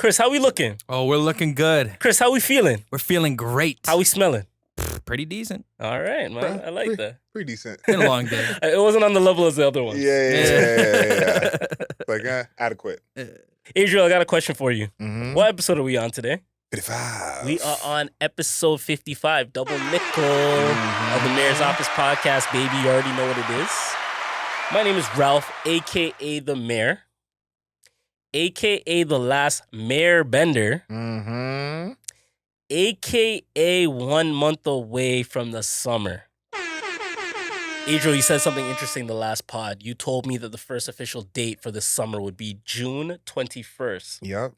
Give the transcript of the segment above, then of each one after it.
Chris, how we looking? Oh, we're looking good. Chris, how we feeling? We're feeling great. How we smelling? Pretty decent. All right, man. I like that. Pretty decent. Been a long day. It wasn't on the level as the other ones. Yeah. Like, adequate. Adriel, I got a question for you. Mm-hmm. What episode are we on today? 55. We are on episode 55, Double Nickel of the Mayor's Office podcast, baby. You already know what it is. My name is Ralph, a.k.a. The Mayor, a.k.a. The Last Mayor Bender, Mm-hmm. a.k.a. 1 month away from the summer. Adriel, you said something interesting the last pod. You told me that the first official date for the summer would be June 21st. Yep.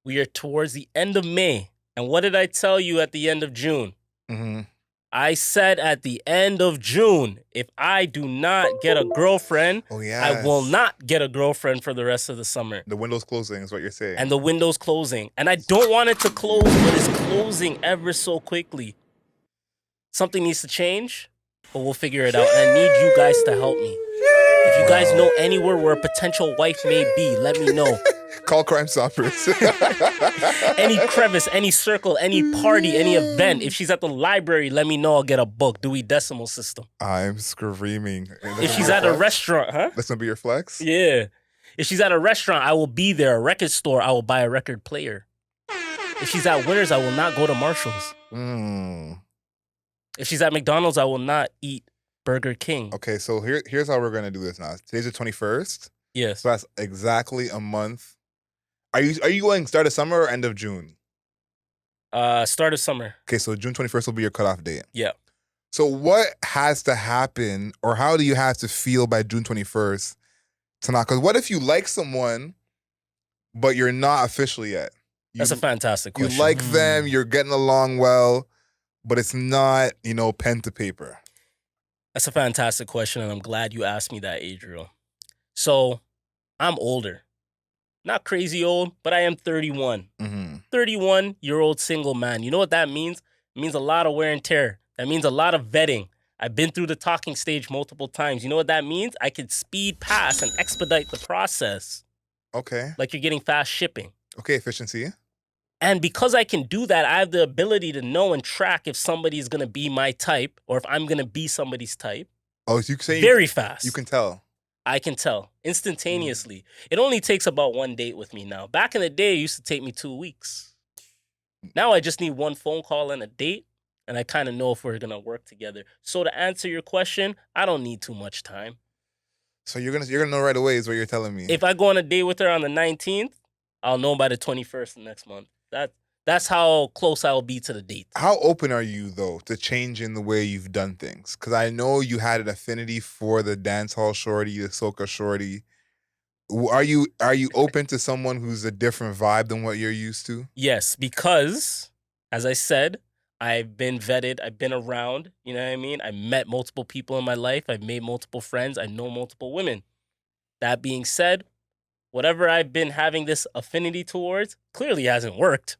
We are towards the end of May. And what did I tell you at the end of June? Mm-hmm. I said at the end of June, if I do not get a girlfriend, I will not get a girlfriend for the rest of the summer. The window's closing is what you're saying. And the window's closing. And I don't want it to close, but it's closing ever so quickly. Something needs to change, but we'll figure it out. And I need you guys to help me. If you guys know anywhere where a potential wife may be, let me know. Call Crime Stoppers. Any crevice, any circle, any party, any event. If she's at the library, let me know. I'll get a book. Dewey Decimal System. I'm screaming. If she's at a restaurant, huh? That's going to be your flex? Yeah. If she's at a restaurant, I will be there. A record store, I will buy a record player. If she's at Winners, I will not go to Marshall's. If she's at McDonald's, I will not eat Burger King. Okay, so here's how we're going to do this now. Today's the 21st. Yes. So that's exactly a month. Are you going start of summer or end of June? Start of summer. Okay, so June 21st will be your cutoff date. Yeah. So what has to happen, or how do you have to feel by June 21st to not? Because what if you like someone, but you're not official yet? That's a fantastic question. You like them, you're getting along well, but it's not, pen to paper. That's a fantastic question, and I'm glad you asked me that, Adriel. So, I'm older. Not crazy old, but I am 31. 31-year-old single man. You know what that means? It means a lot of wear and tear. That means a lot of vetting. I've been through the talking stage multiple times. You know what that means? I could speed past and expedite the process. Okay. Like you're getting fast shipping. Okay, efficiency. And because I can do that, I have the ability to know and track if somebody is going to be my type or if I'm going to be somebody's type. Oh, so you can say very fast. You can tell. I can tell instantaneously. It only takes about one date with me now. Back in the day, it used to take me 2 weeks. Now I just need one phone call and a date, and I kind of know if we're going to work together. So to answer your question, I don't need too much time. So you're gonna know right away is what you're telling me. If I go on a date with her on the 19th, I'll know by the 21st of next month. That's how close I'll be to the date. How open are you, though, to changing the way you've done things? Because I know you had an affinity for the dance hall shorty, the soca shorty. Are you open to someone who's a different vibe than what you're used to? Yes, because, as I said, I've been vetted. I've been around. You know what I mean? I met multiple people in my life. I've made multiple friends. I know multiple women. That being said, whatever I've been having this affinity towards clearly hasn't worked.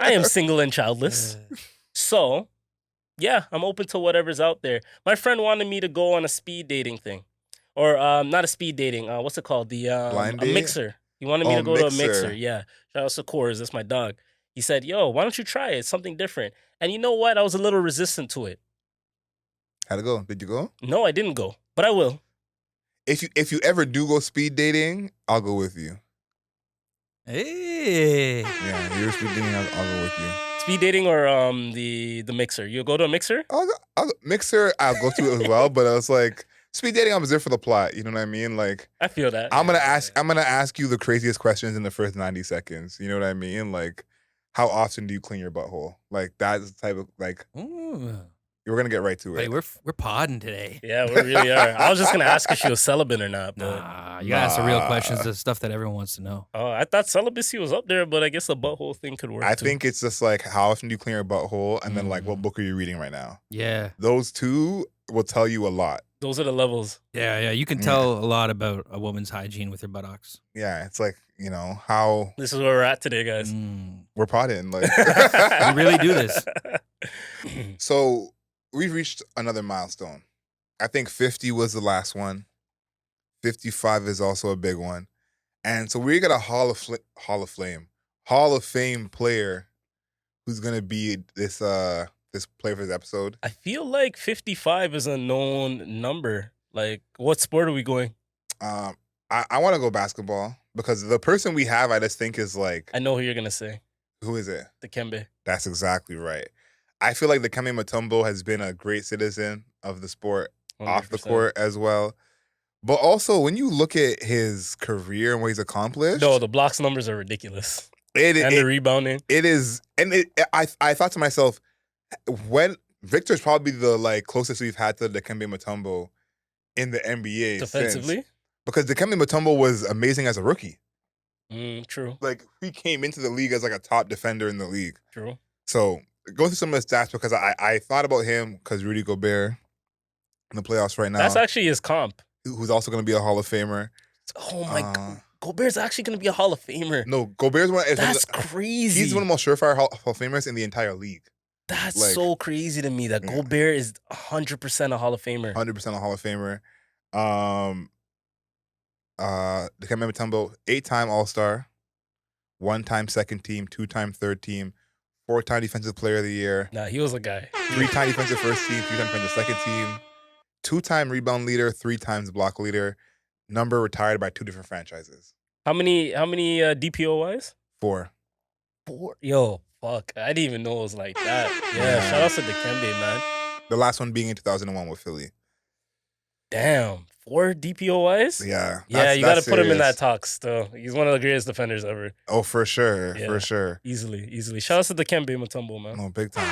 I am single and childless. So, yeah, I'm open to whatever's out there. My friend wanted me to go on a speed dating thing. Or not a speed dating. What's it called? A mixer. He wanted me to go to a mixer. Yeah. Shout out to Coors. That's my dog. He said, yo, why don't you try it? It's something different. And you know what? I was a little resistant to it. How'd it go? Did you go? No, I didn't go. But I will. If you ever do go speed dating, I'll go with you. Hey. Yeah, you're speed dating, I'll go with you. Speed dating or the mixer? You go to a mixer? Mixer, I'll go to it as well, but I was like, speed dating, I'm there for the plot. You know what I mean? Like, I feel that. I'm gonna ask you the craziest questions in the first 90 seconds. You know what I mean? Like, how often do you clean your butthole? Like, that's the type of Ooh. We're gonna get right to it. Hey, we're podding today. Yeah, we really are. I was just gonna ask if she was celibate or not. But Nah, you gotta ask the real questions, the stuff that everyone wants to know. Oh, I thought celibacy was up there, but I guess the butthole thing could work. I think it's just like how often do you clean your butthole, and then like what book are you reading right now? Yeah, those two will tell you a lot. Those are the levels. Yeah. You can tell a lot about a woman's hygiene with her buttocks. Yeah, it's like how this is where we're at today, guys. We're potting. Like we really do this. So we've reached another milestone. I think 50 was the last one. 55 is also a big one. And so we got a Hall of Fame player who's gonna be this player for this episode. I feel like 55 is a known number. Like, what sport are we going? I want to go basketball because the person we have, I just think is like, I know who you're gonna say. who is it? Dikembe. That's exactly right. I feel like Dikembe Mutombo has been a great citizen of the sport off the 100%. court as well. But also, when you look at his career and what he's accomplished, No, the blocks numbers are ridiculous. and the rebounding. it is, and I thought to myself, when Victor's probably the like closest we've had to Dikembe Mutombo in the NBA Defensively? since, because Dikembe Mutombo was amazing as a rookie. True. Like he came into the league as like a top defender in the league. True. So go through some of the stats because I thought about him because Rudy Gobert in the playoffs right now. That's actually his comp. Who's also going to be a Hall of Famer. Oh my God. Gobert's actually going to be a Hall of Famer. No, Gobert's one. That's crazy. He's one of the most surefire Hall of Famers in the entire league. That's like, so crazy to me that yeah. Gobert is 100% a Hall of Famer. 100% a Hall of Famer. Dikembe Mutombo, 8-time All-Star, 1-time second team, 2-time third team, 4-time Defensive Player of the Year. Nah, he was a guy. 3-time Defensive First Team, 3-time Defensive Second Team, 2-time Rebound Leader, 3 times Block Leader. Number retired by 2 different franchises. How many DPOYs? 4. 4. Yo, fuck. I didn't even know it was like that. Yeah. Shout out to Dikembe, man. The last one being in 2001 with Philly. Damn. 4 DPOYs? Yeah. Yeah, you got to put him in serious. that talk still. He's one of the greatest defenders ever. Oh, for sure. Yeah. For sure. Easily. Shout out to Dikembe Mutombo, man. No, big time.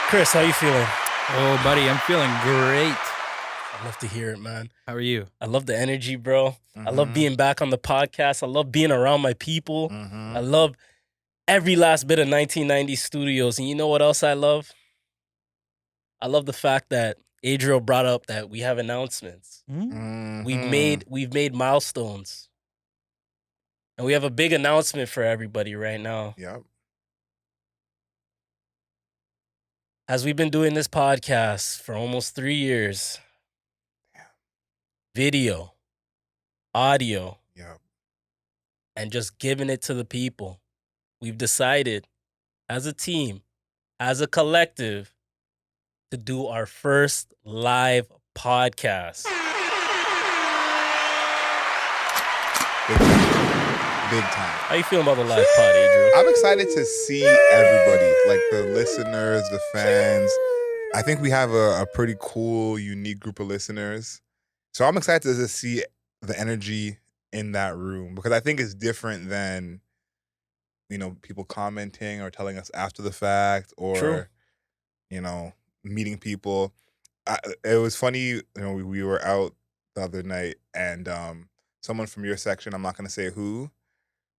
Chris, how you feeling? Oh, buddy, I'm feeling great. I love to hear it, man. How are you? I love the energy, bro. I love being back on the podcast. I love being around my people. I love every last bit of 1990 studios. And you know what else I love? I love the fact that Adriel brought up that we have announcements. We've made milestones. And we have a big announcement for everybody right now. Yep. As we've been doing this podcast for almost 3 years, video, audio, Yep. and just giving it to the people, we've decided as a team, as a collective, to do our first live podcast. Big time. How you feeling about the live pod, Adriel? I'm excited to see everybody, like the listeners, the fans. I think we have a pretty cool, unique group of listeners. So I'm excited to see the energy in that room because I think it's different than, people commenting or telling us after the fact or, True. Meeting people. It was funny, we were out the other night and someone from your section, I'm not going to say who,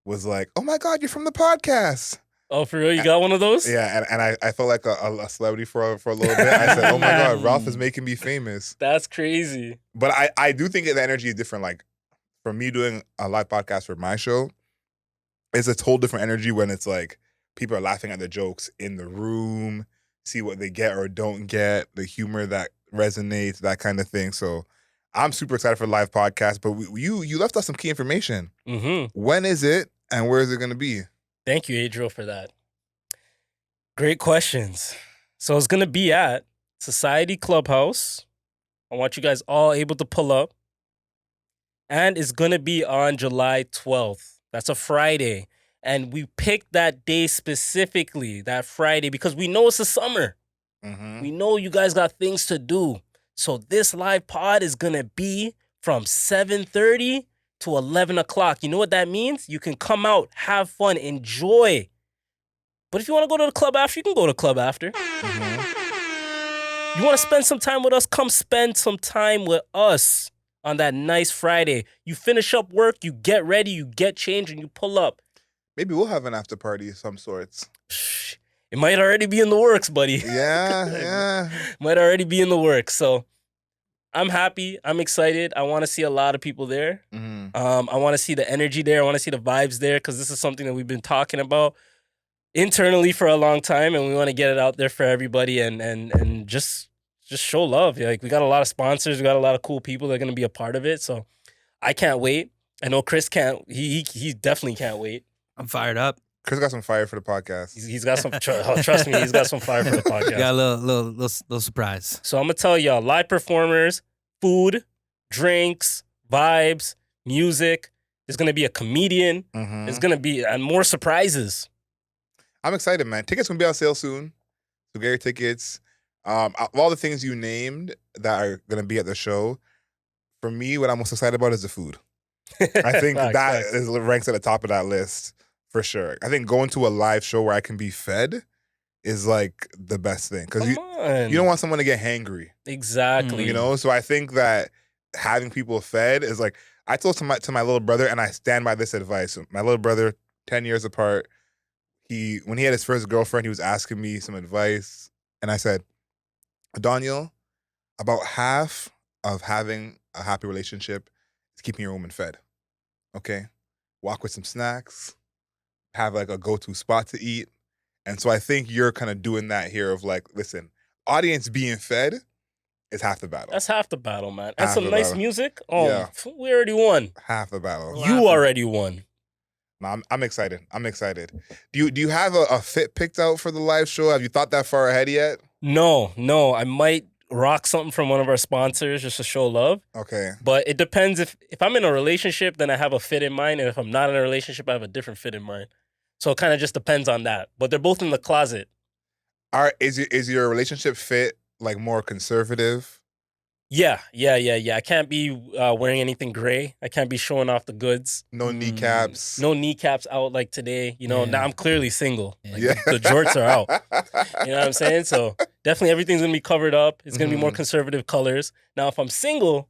was like, "Oh my God, you're from the podcast." Oh, for real? You got one of those? Yeah, and I felt like a celebrity for a little bit. I said, "Oh my God, Ralph is making me famous." That's crazy. But I do think the energy is different. Like, for me doing a live podcast for my show, it's a whole different energy when it's like people are laughing at the jokes in the room, see what they get or don't get, the humor that resonates, that kind of thing. So I'm super excited for the live podcast. But you left us some key information. When is it and where is it going to be? Thank you, Adriel, for that. Great questions. So it's going to be at Society Clubhouse. I want you guys all able to pull up. And it's going to be on July 12th. That's a Friday. And we picked that day specifically, that Friday, because we know it's the summer. We know you guys got things to do. So this live pod is going to be from 7:30 to 11 o'clock. You know what that means? You can come out, have fun, enjoy. But if you want to go to the club after, you can go to the club after. You want to spend some time with us? Come spend some time with us on that nice Friday. You finish up work, you get ready, you get changed, and you pull up. Maybe we'll have an after party of some sorts. It might already be in the works, buddy. Yeah. Might already be in the works. So I'm happy. I'm excited. I want to see a lot of people there. I want to see the energy there. I want to see the vibes there because this is something that we've been talking about internally for a long time, and we want to get it out there for everybody and just show love. Like, we got a lot of sponsors. We got a lot of cool people that are going to be a part of it. So I can't wait. I know Chris can't. He definitely can't wait. I'm fired up. Chris got some fire for the podcast. He's got some. Trust me, he's got some fire for the podcast. Got a little surprise. So I'm gonna tell y'all: live performers, food, drinks, vibes, music. There's gonna be a comedian. Mhm. There's gonna be and more surprises. I'm excited, man. Tickets gonna be on sale soon. So get your tickets. Of all the things you named that are gonna be at the show, for me, what I'm most excited about is the food. I think Facts. ranks at the top of that list for sure. I think going to a live show where I can be fed is like the best thing because Come on. you don't want someone to get hangry, Exactly. you know. So I think that having people fed is like I told to my little brother, and I stand by this advice. My little brother, 10 years apart, when he had his first girlfriend, he was asking me some advice, and I said, Daniel, about half of having a happy relationship is keeping your woman fed. Okay, walk with some snacks, have like a go-to spot to eat. And so I think you're kind of doing that here of like, listen, audience being fed is half the battle. That's half the battle, man. And Half some the nice battle. music. Oh, Yeah. we already won. Half the battle. You already won. No, I'm excited. I'm excited. Do you have a fit picked out for the live show? Have you thought that far ahead yet? No. I might rock something from one of our sponsors just to show love. Okay. But it depends if I'm in a relationship, then I have a fit in mind. And if I'm not in a relationship, I have a different fit in mind. So it kind of just depends on that. But they're both in the closet. Is your relationship fit like more conservative? Yeah. I can't be wearing anything gray. I can't be showing off the goods. No kneecaps. No kneecaps out like today. You know, Yeah. now I'm clearly single. Yeah. Like, Yeah. the jorts are out. You know what I'm saying? So definitely everything's going to be covered up. It's going to be more Mhm. conservative colors. Now, if I'm single,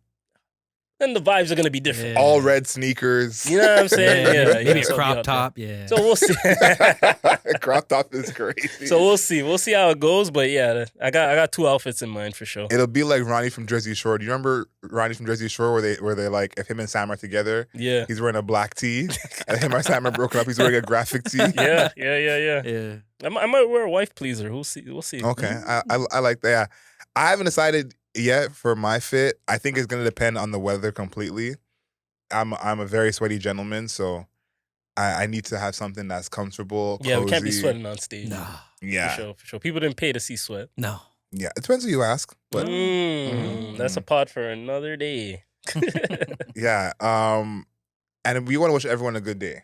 then the vibes are going to be different. Yeah. All red sneakers. You know what I'm saying? Yeah. Maybe a so I'll be crop out top. there. Yeah. So we'll see. Crop top is crazy. So we'll see. We'll see how it goes. But yeah, I got 2 outfits in mind for sure. It'll be like Ronnie from Jersey Shore. Do you remember Ronnie from Jersey Shore where they like if him and Sam are together, Yeah. he's wearing a black tee, and him and Sam are broken up, he's wearing a graphic tee. Yeah. Yeah. I might wear a wife pleaser. We'll see. Okay, I like that. Yeah. I haven't decided yet for my fit. I think it's gonna depend on the weather completely. I'm a very sweaty gentleman, so I need to have something that's comfortable. Yeah, we can't be cozy. sweating on stage. Nah. Yeah, For sure. People didn't pay to see sweat. No. yeah. It depends who you ask, but That's a pod for another day. yeah. And we want to wish everyone a good day.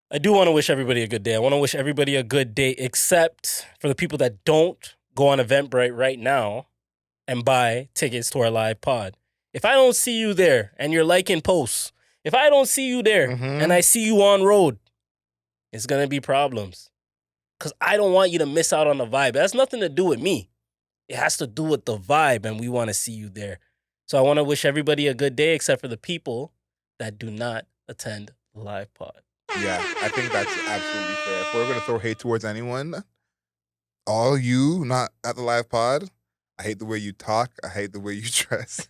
I do want to wish everybody a good day. I want to wish everybody a good day, except for the people that don't go on Eventbrite right now and buy tickets to our live pod. If I don't see you there and you're liking posts, if I don't see you there Mhm. and I see you on road, it's going to be problems. Because I don't want you to miss out on the vibe. It has nothing to do with me. It has to do with the vibe, and we want to see you there. So I want to wish everybody a good day, except for the people that do not attend the live pod. Yeah, I think that's absolutely fair. If we're gonna throw hate towards anyone, all you not at the live pod, I hate the way you talk. I hate the way you dress.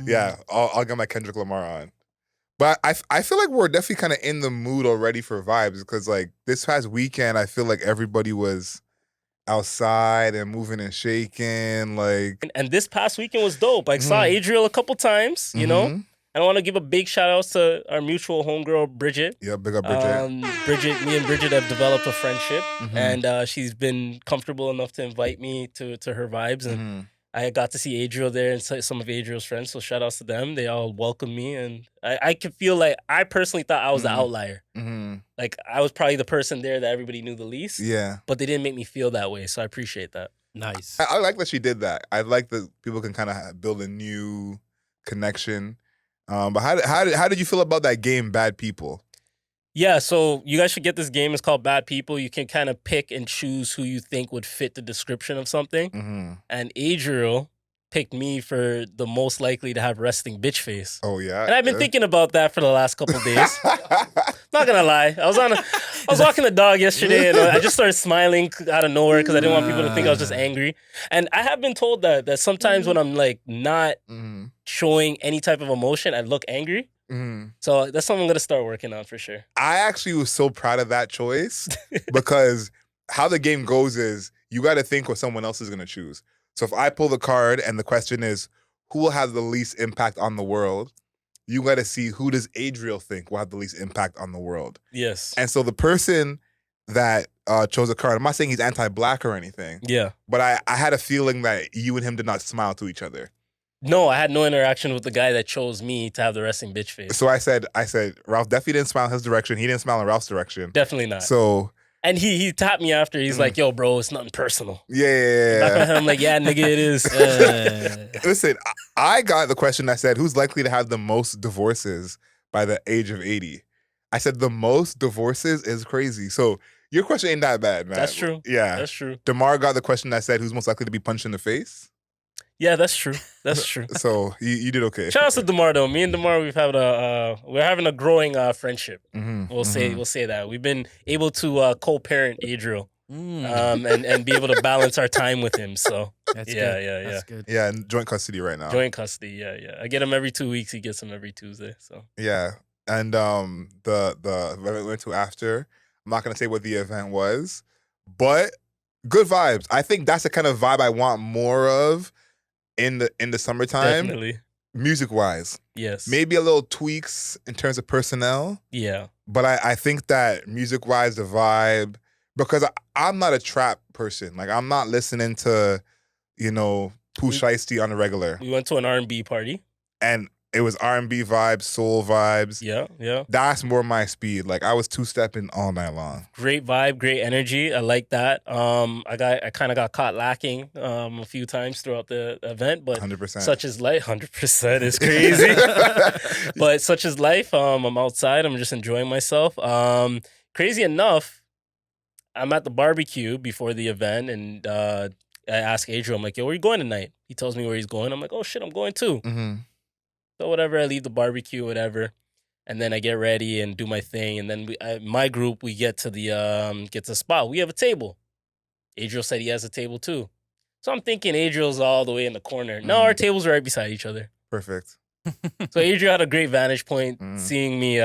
Yeah, I'll get my Kendrick Lamar on. But I feel like we're definitely kind of in the mood already for vibes because like this past weekend, I feel like everybody was outside and moving and shaking. Like, And this past weekend was dope. I saw Mhm. Adriel a couple times, you know? Mhm. And I want to give a big shout out to our mutual homegirl, Bridget. Yeah, big up Bridget. Me and Bridget have developed a friendship, Mhm. and she's been comfortable enough to invite me to her vibes. And Mhm. I got to see Adriel there and some of Adriel's friends, so shout outs to them. They all welcomed me, and I could feel like I personally thought I was the Mhm. outlier. Mhm. Like I was probably the person there that everybody knew the least, Yeah. but they didn't make me feel that way, so I appreciate that. Nice. I like that she did that. I like that people can kind of build a new connection. But how did you feel about that game, Bad People? Yeah, so you guys should get this game. It's called Bad People. You can kind of pick and choose who you think would fit the description of something. Mm-hmm. And Adriel picked me for the most likely to have resting bitch face. Oh yeah. And I've been thinking about that for the last couple days. Not gonna lie, I was walking the dog yesterday, and I just started smiling out of nowhere because I didn't want people to think I was just angry. And I have been told that sometimes when I'm like not Mhm. showing any type of emotion, I look angry. Mhm. So that's something I'm gonna start working on for sure. I actually was so proud of that choice because how the game goes is you got to think what someone else is going to choose. So if I pull the card and the question is, who will have the least impact on the world, you got to see who does Adriel think will have the least impact on the world. Yes. And so the person that chose a card, I'm not saying he's anti-black or anything, Yeah. but I had a feeling that you and him did not smile to each other. No, I had no interaction with the guy that chose me to have the resting bitch face. So I said, Ralph definitely didn't smile in his direction. He didn't smile in Ralph's direction. Definitely not. So and he tapped me after. He's like, "Yo, bro, it's nothing personal." yeah. Back of my head, I'm like, "Yeah, nigga, it is." Listen, I got the question that said, "Who's likely to have the most divorces by the age of 80?" I said the most divorces is crazy. So your question ain't that bad, man. That's true. Yeah, that's true. DeMar got the question that said, "Who's most likely to be punched in the face?" Yeah, that's true. That's true. So you did okay. Shout out to DeMar though. Me and DeMar, we're having a growing friendship. Mm-hmm, We'll say that we've been able to co-parent Adriel, and be able to balance our time with him. So That's yeah, good. yeah, yeah. That's good. Yeah, in joint custody right now. Joint custody. Yeah, yeah. I get him every 2 weeks. He gets him every Tuesday. So Yeah, and the event we went to after, I'm not gonna say what the event was, but good vibes. I think that's the kind of vibe I want more of in the summertime, definitely. music wise. Yes. Maybe a little tweaks in terms of personnel, Yeah. but I think that music wise, the vibe, because I'm not a trap person. Like I'm not listening to, Pooh Shiesty on the regular. We went to an R&B party. And it was R&B vibes, soul vibes. Yeah, yeah. That's more my speed. Like I was two-stepping all night long. Great vibe, great energy. I like that. I kind of got caught lacking a few times throughout the event, but 100%. such is life. 100% is crazy. But such is life. I'm outside. I'm just enjoying myself. Crazy enough, I'm at the barbecue before the event, and I ask Adriel, I'm like, "Yo, where you going tonight?" He tells me where he's going. I'm like, "Oh shit, I'm going too." Mm-hmm. So whatever, I leave the barbecue, whatever, and then I get ready and do my thing, and then my group, we get to the spot. We have a table. Adriel said he has a table too, so I'm thinking Adriel's all the way in the corner. No, our tables are right beside each other. Perfect. So Adriel had a great vantage point, seeing me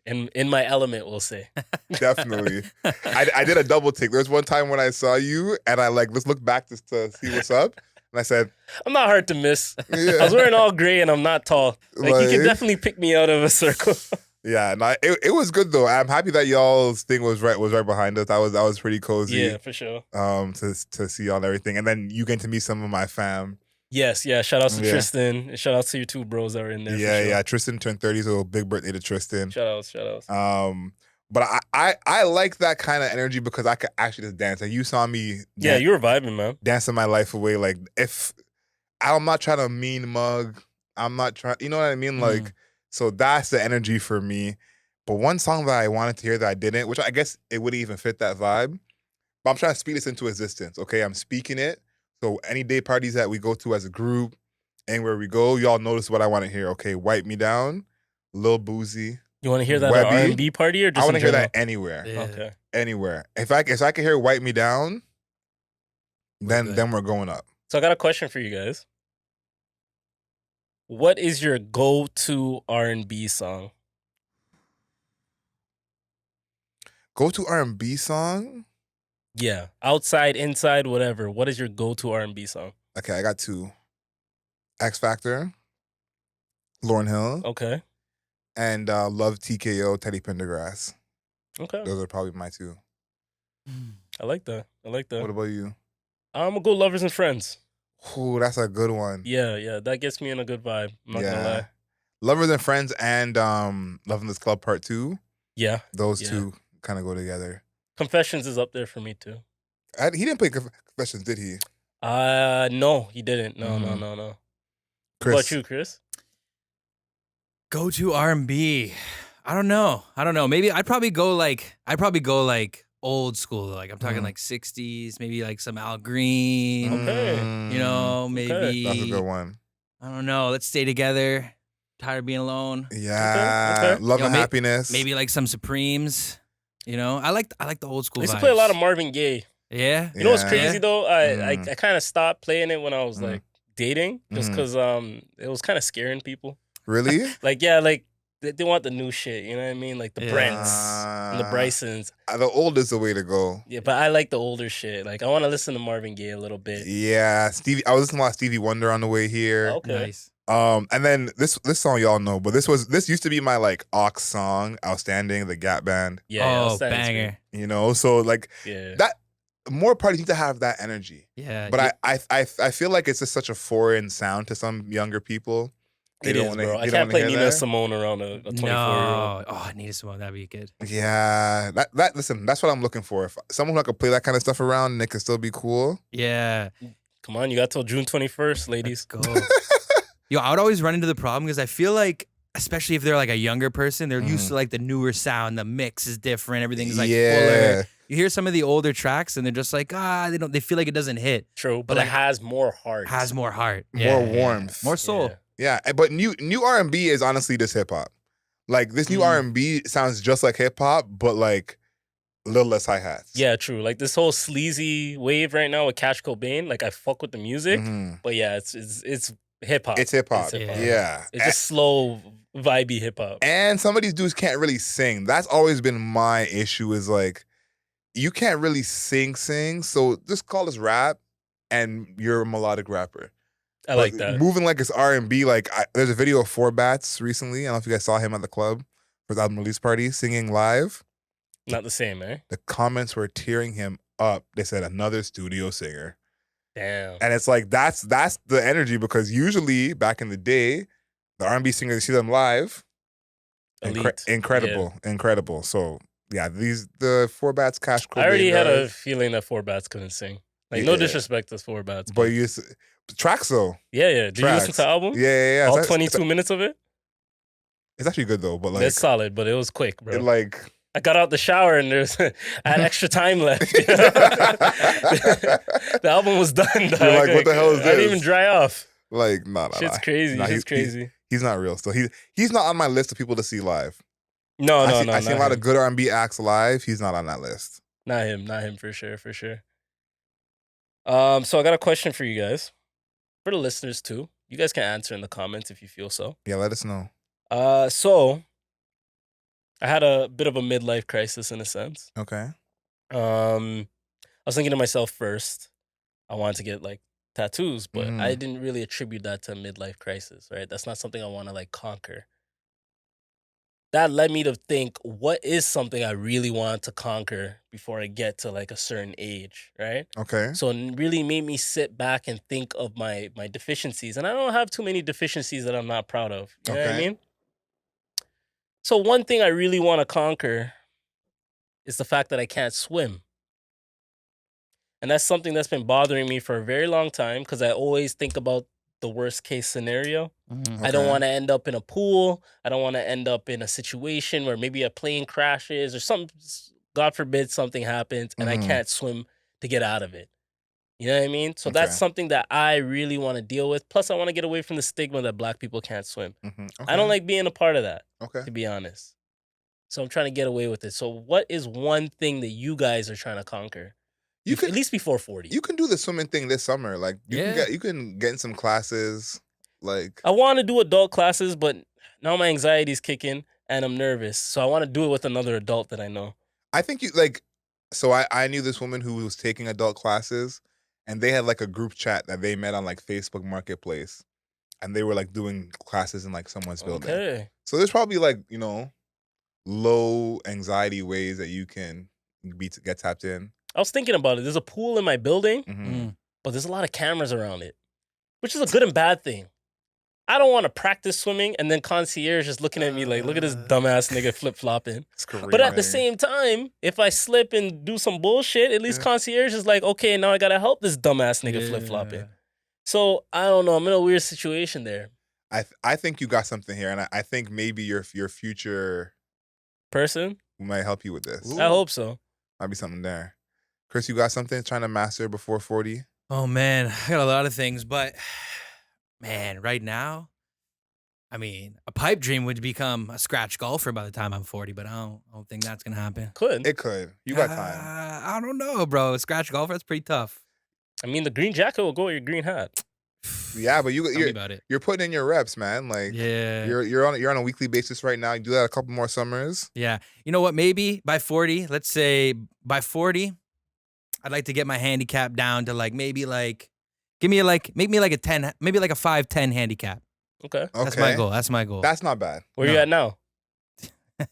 in my element, we'll say. Definitely. I did a double take. There was one time when I saw you, and I let's look back just to see what's up. And I said, I'm not hard to miss. Yeah. I was wearing all gray and I'm not tall. Like you can definitely pick me out of a circle. Yeah, no, it was good though. I'm happy that y'all's thing was right behind us. That was pretty cozy. Yeah, for sure. To see y'all and everything. And then you get to meet some of my fam. Yes, yeah. Shout out to Tristan. And shout out to your two bros that were in there. Yeah, for sure. yeah. Tristan turned 30, so big birthday to Tristan. Shout outs. But I like that kind of energy because I could actually just dance. Like you saw me Yeah, you were vibing, man. dancing my life away. Like if I'm not trying to mean mug, I'm not trying, you know what I mean? Like, so that's the energy for me. But one song that I wanted to hear that I didn't, which I guess it wouldn't even fit that vibe, but I'm trying to speak this into existence. Okay, I'm speaking it. So any day parties that we go to as a group, anywhere we go, y'all notice what I want to hear. Okay, Wipe Me Down, Lil Boozy. You want to hear that at an R&B party or just I want to hear general? that anywhere. Yeah. Okay. Anywhere. If I can hear Wipe Me Down, then we're going up. So I got a question for you guys. What is your go-to R&B song? Go-to R&B song? Yeah. Outside, inside, whatever. What is your go-to R&B song? Okay, I got two. X Factor, Lauryn Hill, Okay. and Love TKO, Teddy Pendergrass. Okay. Those are probably my two. I like that. What about you? I'm going to go Lovers and Friends. Ooh, that's a good one. Yeah, yeah. That gets me in a good vibe. I'm not going to lie. Lovers and Friends and Loving This Club Part 2. Yeah. Those two kind of go together. Confessions is up there for me too. He didn't play Confessions, did he? No, he didn't. No. What about you, Chris? Go to R&B. I don't know. Maybe I'd probably go like old school. Like I'm talking like 60s, maybe like some Al Green. Okay. Maybe That's a good one. I don't know. Let's Stay Together. Tired of Being Alone. Yeah. Okay. Love and Happiness. Maybe like some Supremes. I like the old school I used vibes. to play a lot of Marvin Gaye. Yeah. You know what's crazy though? I kind of stopped playing it when I was like dating, just because it was kind of scaring people. Really? Like They want the new shit. You know what I mean? Like the Brents and the Brysons. The old is the way to go. Yeah, but I like the older shit. Like I want to listen to Marvin Gaye a little bit. Yeah, Stevie. I was listening to a lot of Stevie Wonder on the way here. Okay. Nice. And then this song y'all know, but this used to be my like aux song, Outstanding, the Gap Band. Yeah. Oh, banger. You know, so like that more parties need to have that energy. Yeah. But I feel like it's just such a foreign sound to some younger people. They don't want to. I can't play Nina Simone around a 24-year-old. No. Oh, Nina Simone, that'd be good. Yeah, listen, that's what I'm looking for. If someone who I could play that kind of stuff around, and it could still be cool. Yeah. Come on, you got till June 21st, ladies. Let's go. Yo, I would always run into the problem because I feel like, especially if they're like a younger person, they're used to like the newer sound. The mix is different. Everything's like fuller. You hear some of the older tracks and they're just like, they feel like it doesn't hit. True, but like, it has more heart. More warmth. More soul. Yeah, but new R&B is honestly just hip hop. Like this new R&B sounds just like hip hop, but like a little less hi hats. Yeah, true. Like this whole sleazy wave right now with Cash Cobain. Like I fuck with the music, but yeah, it's hip hop. It's hip hop. Yeah, it's just slow, vibey hip hop. And some of these dudes can't really sing. That's always been my issue. Is like you can't really sing. So just call us rap, and you're a melodic rapper. I like that. Moving like it's R&B. Like there's a video of Four Bats recently. I don't know if you guys saw him at the club for his album release party singing live. Not the same, eh? The comments were tearing him up. They said another studio singer. Damn. And it's like that's the energy because usually back in the day, the R&B singers, you see them live. Incredible. So yeah, the Four Bats Cash Cobain. I already had a feeling that Four Bats couldn't sing. Like no disrespect to Four Bats, but you tracks though. Yeah. Did you listen to the album? Yeah. All 22 minutes of it. It's actually good though, but like it's solid, but it was quick, bro. I got out the shower and I had extra time left. The album was done. Dog. You're like, what the hell is this? I didn't even dry off. Like, nah. Shit's crazy. Shit's crazy. He's not real still. He's not on my list of people to see live. No. I see a lot of good R&B acts live. He's not on that list. Not him for sure. So I got a question for you guys. For the listeners too. You guys can answer in the comments if you feel so. Yeah, let us know. So I had a bit of a midlife crisis in a sense. Okay. I was thinking to myself first, I wanted to get like tattoos, but I didn't really attribute that to a midlife crisis, right? That's not something I want to like conquer. That led me to think, what is something I really want to conquer before I get to like a certain age, right? Okay. So it really made me sit back and think of my deficiencies. And I don't have too many deficiencies that I'm not proud of. You know what I mean? So one thing I really want to conquer is the fact that I can't swim. And that's something that's been bothering me for a very long time because I always think about the worst case scenario. I don't want to end up in a pool. I don't want to end up in a situation where maybe a plane crashes or something, God forbid something happens and I can't swim to get out of it. You know what I mean? So that's something that I really want to deal with. Plus, I want to get away from the stigma that Black people can't swim. I don't like being a part of that, to be honest. So I'm trying to get away with it. So what is one thing that you guys are trying to conquer? You can, at least before 40. You can do the swimming thing this summer. Like you can get in some classes. Like I want to do adult classes, but now my anxiety's kicking and I'm nervous. So I want to do it with another adult that I know. I think so I knew this woman who was taking adult classes and they had like a group chat that they met on like Facebook Marketplace and they were like doing classes in like someone's building. So there's probably like, low anxiety ways that you can get tapped in. I was thinking about it. There's a pool in my building, but there's a lot of cameras around it, which is a good and bad thing. I don't want to practice swimming and then concierge is looking at me like, look at this dumbass nigga flip-flopping. But at the same time, if I slip and do some bullshit, at least concierge is like, okay, now I got to help this dumbass nigga flip-flopping. So I don't know. I'm in a weird situation there. I think you got something here, and I think maybe your future person might help you with this. Ooh. I hope so. Might be something there. Chris, you got something trying to master before 40? Oh, man. I got a lot of things, but, man, right now, I mean, a pipe dream would become a scratch golfer by the time I'm 40, but I don't think that's going to happen. It could. You got time. I don't know, bro. A scratch golfer, that's pretty tough. I mean, the green jacket will go with your green hat. Yeah, but Tell me about it. you're putting in your reps, man. Like, Yeah. you're on a weekly basis right now. You do that a couple more summers. Yeah. You know what? Maybe by 40, let's say by 40, I'd like to get my handicap down to like maybe like make me like a 10, maybe like a 5'10" handicap. Okay. That's my goal. That's my goal. That's not bad. Where you at now? Yo,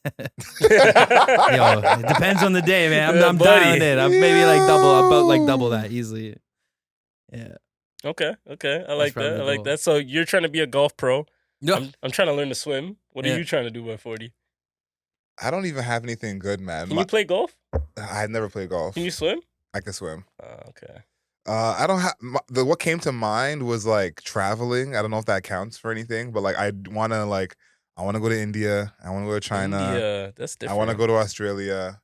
it depends on the day, man. I'm Buddy. dialing it. I'm maybe like about double that easily. Yeah. Okay. I like probably that. I the like goal. that. So you're trying to be a golf pro. No. I'm trying to learn to swim. What Yeah. are you trying to do by 40? I don't even have anything good, man. Can you play golf? I never played golf. Can you swim? I can swim. Okay. I don't have what came to mind was like traveling. I don't know if that counts for anything, but like I want to go to India. I want to go to China. India, that's I different. want to go to Australia.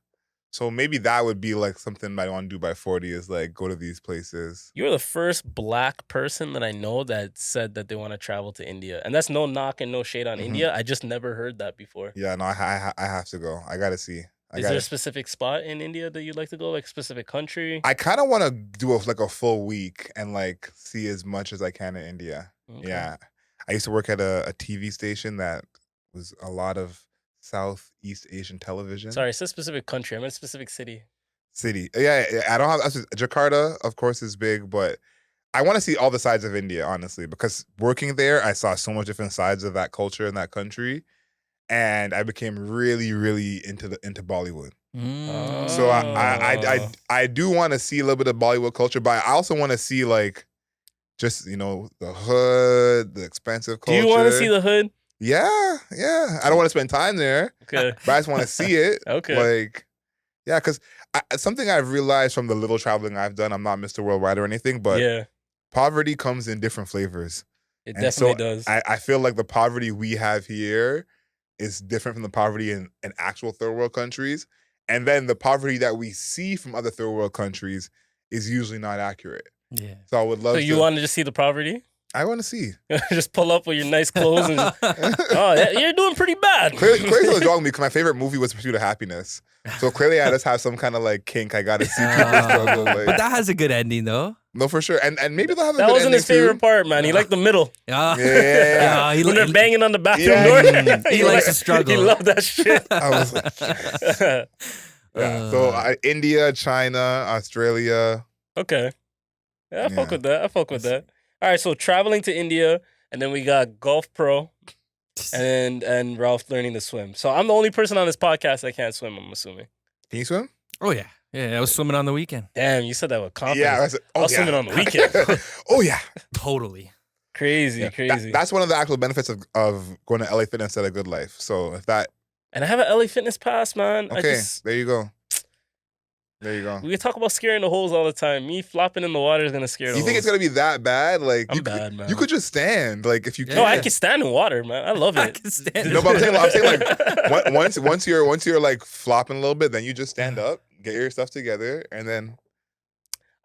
So maybe that would be like something I want to do by 40 is like go to these places. You're the first black person that I know that said that they want to travel to India. And that's no knock and no shade on India. I just never heard that before. Yeah, no, I have to go. I got to see. Is there a specific spot in India that you'd like to go, like a specific country? I kind of want to do a full week and like see as much as I can in India. Okay. Yeah. I used to work at a TV station that was a lot of Southeast Asian television. Sorry, it's a specific country. I'm in a specific city. Yeah, I don't have Jakarta, of course, is big, but I want to see all the sides of India, honestly, because working there, I saw so much different sides of that culture in that country, and I became really, really into Bollywood. So I do want to see a little bit of Bollywood culture, but I also want to see like just the hood, the expensive culture. Do you want to see the hood? Yeah. I don't want to spend time there. Okay. But I just want to see it. Okay. Like, yeah, because something I've realized from the little traveling I've done, I'm not Mr. Worldwide or anything, but yeah, poverty comes in different flavors. it And definitely so does. I feel like the poverty we have here is different from the poverty in actual third world countries. And then the poverty that we see from other third world countries is usually not accurate. Yeah. So I would love So you want to just see the poverty? I want to see. Just pull up with your nice clothes and you're doing pretty bad. Clearly was wrong with me because my favorite movie was Pursuit of Happiness. So clearly I just have some kind of like kink. I got to see people struggle. Like, But that has a good ending though. no, for sure. And maybe they'll have a That good wasn't ending his favorite too. part, man. He liked the middle. Yeah. Yeah. He When they're banging on the bathroom Yeah. door. He likes to struggle. He loved that shit. I was like, yes. Yeah. So India, China, Australia. Okay. Yeah, I fuck Yeah. with that. I fuck with that. All right, so traveling to India, and then we got Golf Pro, and Ralph learning to swim. So I'm the only person on this podcast that can't swim, I'm assuming. Can you swim? Oh yeah. Yeah, I was swimming on the weekend. Damn, you said that with confidence. Yeah. I was swimming on the weekend. Oh, yeah. Totally. Crazy. That's one of the actual benefits of going to LA Fitness at a good life. So if that, And I have an LA Fitness pass, man. okay, there you go. There you go. We talk about scaring the holes all the time. Me flopping in the water is gonna scare the You holes. think it's gonna be that bad? Like I'm you bad, man. You could just stand. Like if you Yeah. No, I can stand in water, man. I love it. I can stand No, but I'm saying like once you're like flopping a little bit, then you just stand up, get your stuff together, and then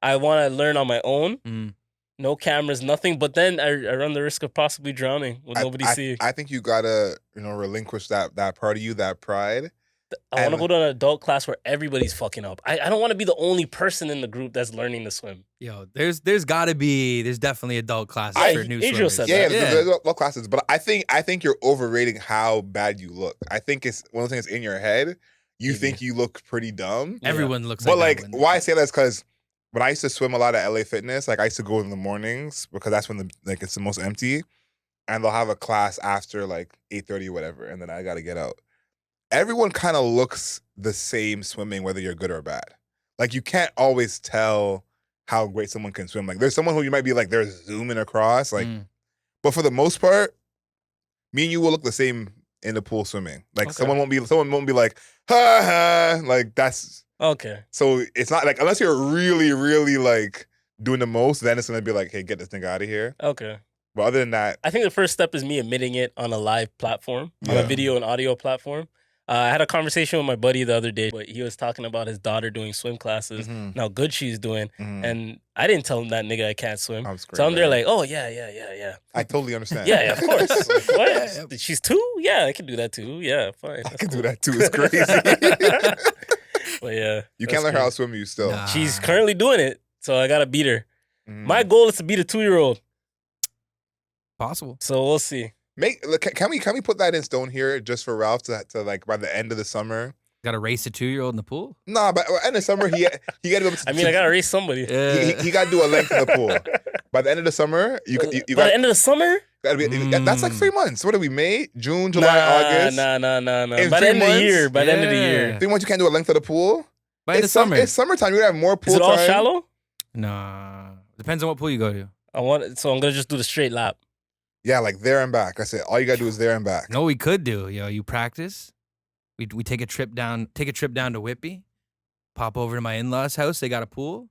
I want to learn on my own. Mm. No cameras, nothing. But then I run the risk of possibly drowning with nobody seeing. I think you gotta relinquish that part of you, that pride. I want to go to an adult class where everybody's fucking up. I don't want to be the only person in the group that's learning to swim. Yo, there's definitely adult classes for new Adriel swimmers. said Yeah, that. there's all classes, but I think you're overrating how bad you look. I think it's one of the things in your head. You think you look pretty dumb. Everyone looks But like like, that why I say that is because when I used to swim a lot at LA Fitness, like I used to go in the mornings because that's when it's the most empty, and they'll have a class after like 8:30 or whatever, and then I gotta get out. Everyone kind of looks the same swimming, whether you're good or bad. Like you can't always tell how great someone can swim. Like there's someone who you might be like they're zooming across, like, but for the most part, me and you will look the same in the pool swimming. Like someone won't be like ha ha, like that's Okay. so it's not like unless you're really really like doing the most, then it's gonna be like, hey, get this thing out of here. Okay. But other than that, I think the first step is me admitting it on a live platform, on a video and audio platform. I had a conversation with my buddy the other day, but he was talking about his daughter doing swim classes and how good she's doing. And I didn't tell him that nigga I can't swim. So I'm there like, oh, yeah. I totally understand. Yeah, of course. Like, what? She's 2? Yeah, I can do that too. Yeah, fine. I can do that too. It's crazy. But yeah. You can't let her outswim you still. Nah. She's currently doing it, so I got to beat her. My goal is to beat a 2-year-old. Possible. So we'll see. Can we put that in stone here just for Ralph to like by the end of the summer? Got to race a 2-year-old in the pool? Nah, but end of summer he got to be able to. I mean, I gotta race somebody. He got to do a length in the pool. By the end of the summer, you By got the end of the summer? gotta be. That's like 3 months. What are we? May, June, July, August. Nah. In By the 3 end of the months? year. By the end of the Yeah. year. 3 months you can't do a length of the pool. By the summer. It's summertime. You're gonna have more pool Is it all time. shallow? Nah. Depends on what pool you go to. So I'm gonna just do the straight lap. Yeah, like there and back. That's it. All you gotta do is there and back. No, we could do. You practice. We take a trip down. Take a trip down to Whippy. Pop over to my in-laws' house. They got a pool.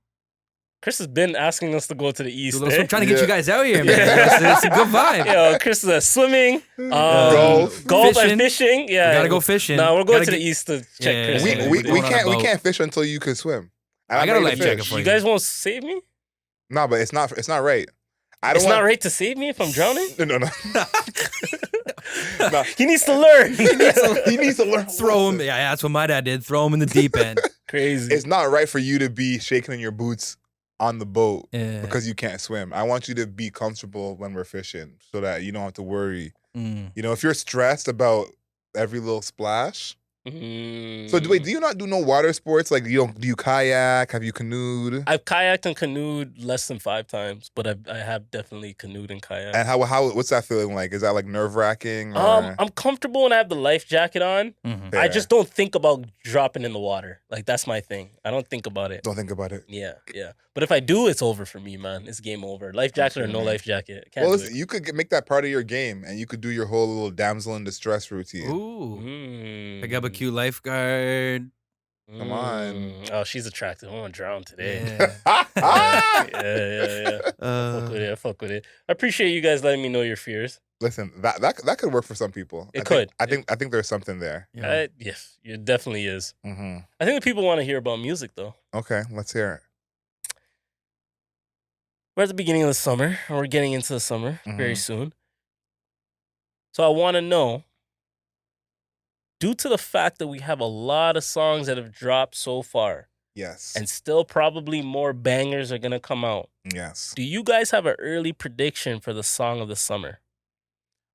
Chris has been asking us to go to the Do east. a little Eh? I'm trying to get you guys out here, man. Yeah. It's a good vibe. Yo, Chris is swimming, Golf. golf Fishing. and fishing. Yeah, We gotta go fishing. No, we're going Gotta to the get- east to check Yeah. Chris. We, out. we, Going we on a can't we boat. can't fish until you can swim. And I I'm got a ready to life jacket fish. for You guys won't save me? No, but it's not right. I don't It's want, not right to save me if I'm drowning? No. No. He needs to learn. He needs to learn. Throw him. Yeah, that's what my dad did. Throw him in the deep end. Crazy. It's not right for you to be shaking in your boots on the boat Yeah. because you can't swim. I want you to be comfortable when we're fishing so that you don't have to worry. Mm. You know, if you're stressed about every little splash. So do you not do no water sports? Like do you kayak? Have you canoed? I've kayaked and canoed less than 5 times, but I have definitely canoed and kayaked. And what's that feeling like? Is that like nerve-wracking? I'm comfortable when I have the life jacket on. Mhm. I just don't think about dropping in the water. Like that's my thing. I don't think about it. Don't think about it. Yeah. But if I do, it's over for me, man. It's game over. Life jacket or no life jacket. Can't Well, do listen, you could make that part of your game, and you could do your whole little damsel in distress routine. Ooh. it. Pick up a cute lifeguard. Come on. Oh, she's attractive. I'm gonna drown today. Yeah. Yeah. I fuck with it. I appreciate you guys letting me know your fears. Listen, that could work for some people. It could. I think there's something there. Yeah. Yes, it definitely is. Mm-hmm. I think the people want to hear about music, though. Okay, let's hear it. We're at the beginning of the summer, and we're getting into the summer very soon. So I want to know, due to the fact that we have a lot of songs that have dropped so far, Yes. and still probably more bangers are going to come out, Yes. do you guys have an early prediction for the song of the summer?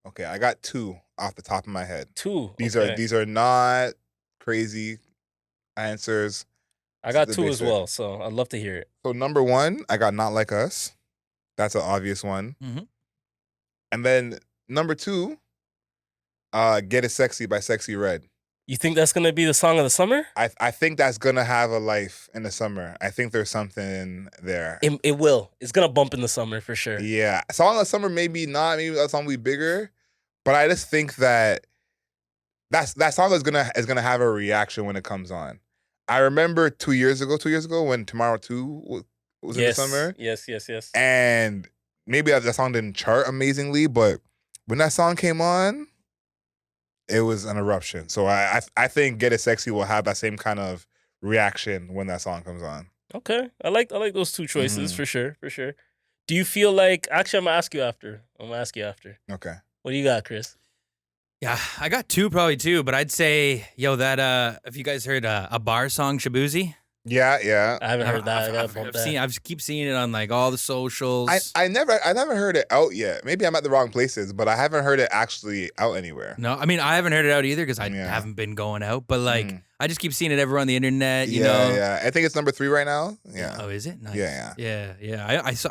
Okay, I got 2 off the top of my head. 2. These okay. are not crazy answers. I got the 2 as basic. well, so I'd love to hear it. So number 1, I got Not Like Us. That's an obvious one. Mhm. And then number 2, Get It Sexy by Sexy Red. You think that's going to be the song of the summer? I think that's gonna have a life in the summer. I think there's something there. It will. It's going to bump in the summer for sure. Yeah, song of the summer maybe not. Maybe that song will be bigger, but I just think that that song is gonna have a reaction when it comes on. I remember 2 years ago when Tomorrow 2 was in the summer, Yes. and maybe that song didn't chart amazingly, but when that song came on, it was an eruption. So I think Get It Sexy will have that same kind of reaction when that song comes on. Okay. I like those 2 choices Mhm. for sure. Do you feel like, actually, I'm going to ask you after. Okay. What do you got, Chris? Yeah, I got 2 probably too, but I'd say, that if you guys heard a bar song, Shabuzi. Yeah. I haven't heard that. I gotta I've bump that. seen. I keep seeing it on like all the socials. I never heard it out yet. Maybe I'm at the wrong places, but I haven't heard it actually out anywhere. No, I mean I haven't heard it out either because I Yeah. haven't been going out. But like Mhm. I just keep seeing it everywhere on the internet. You know. Yeah. I think it's number 3 right now. Yeah. Oh, is it? Nice. Yeah.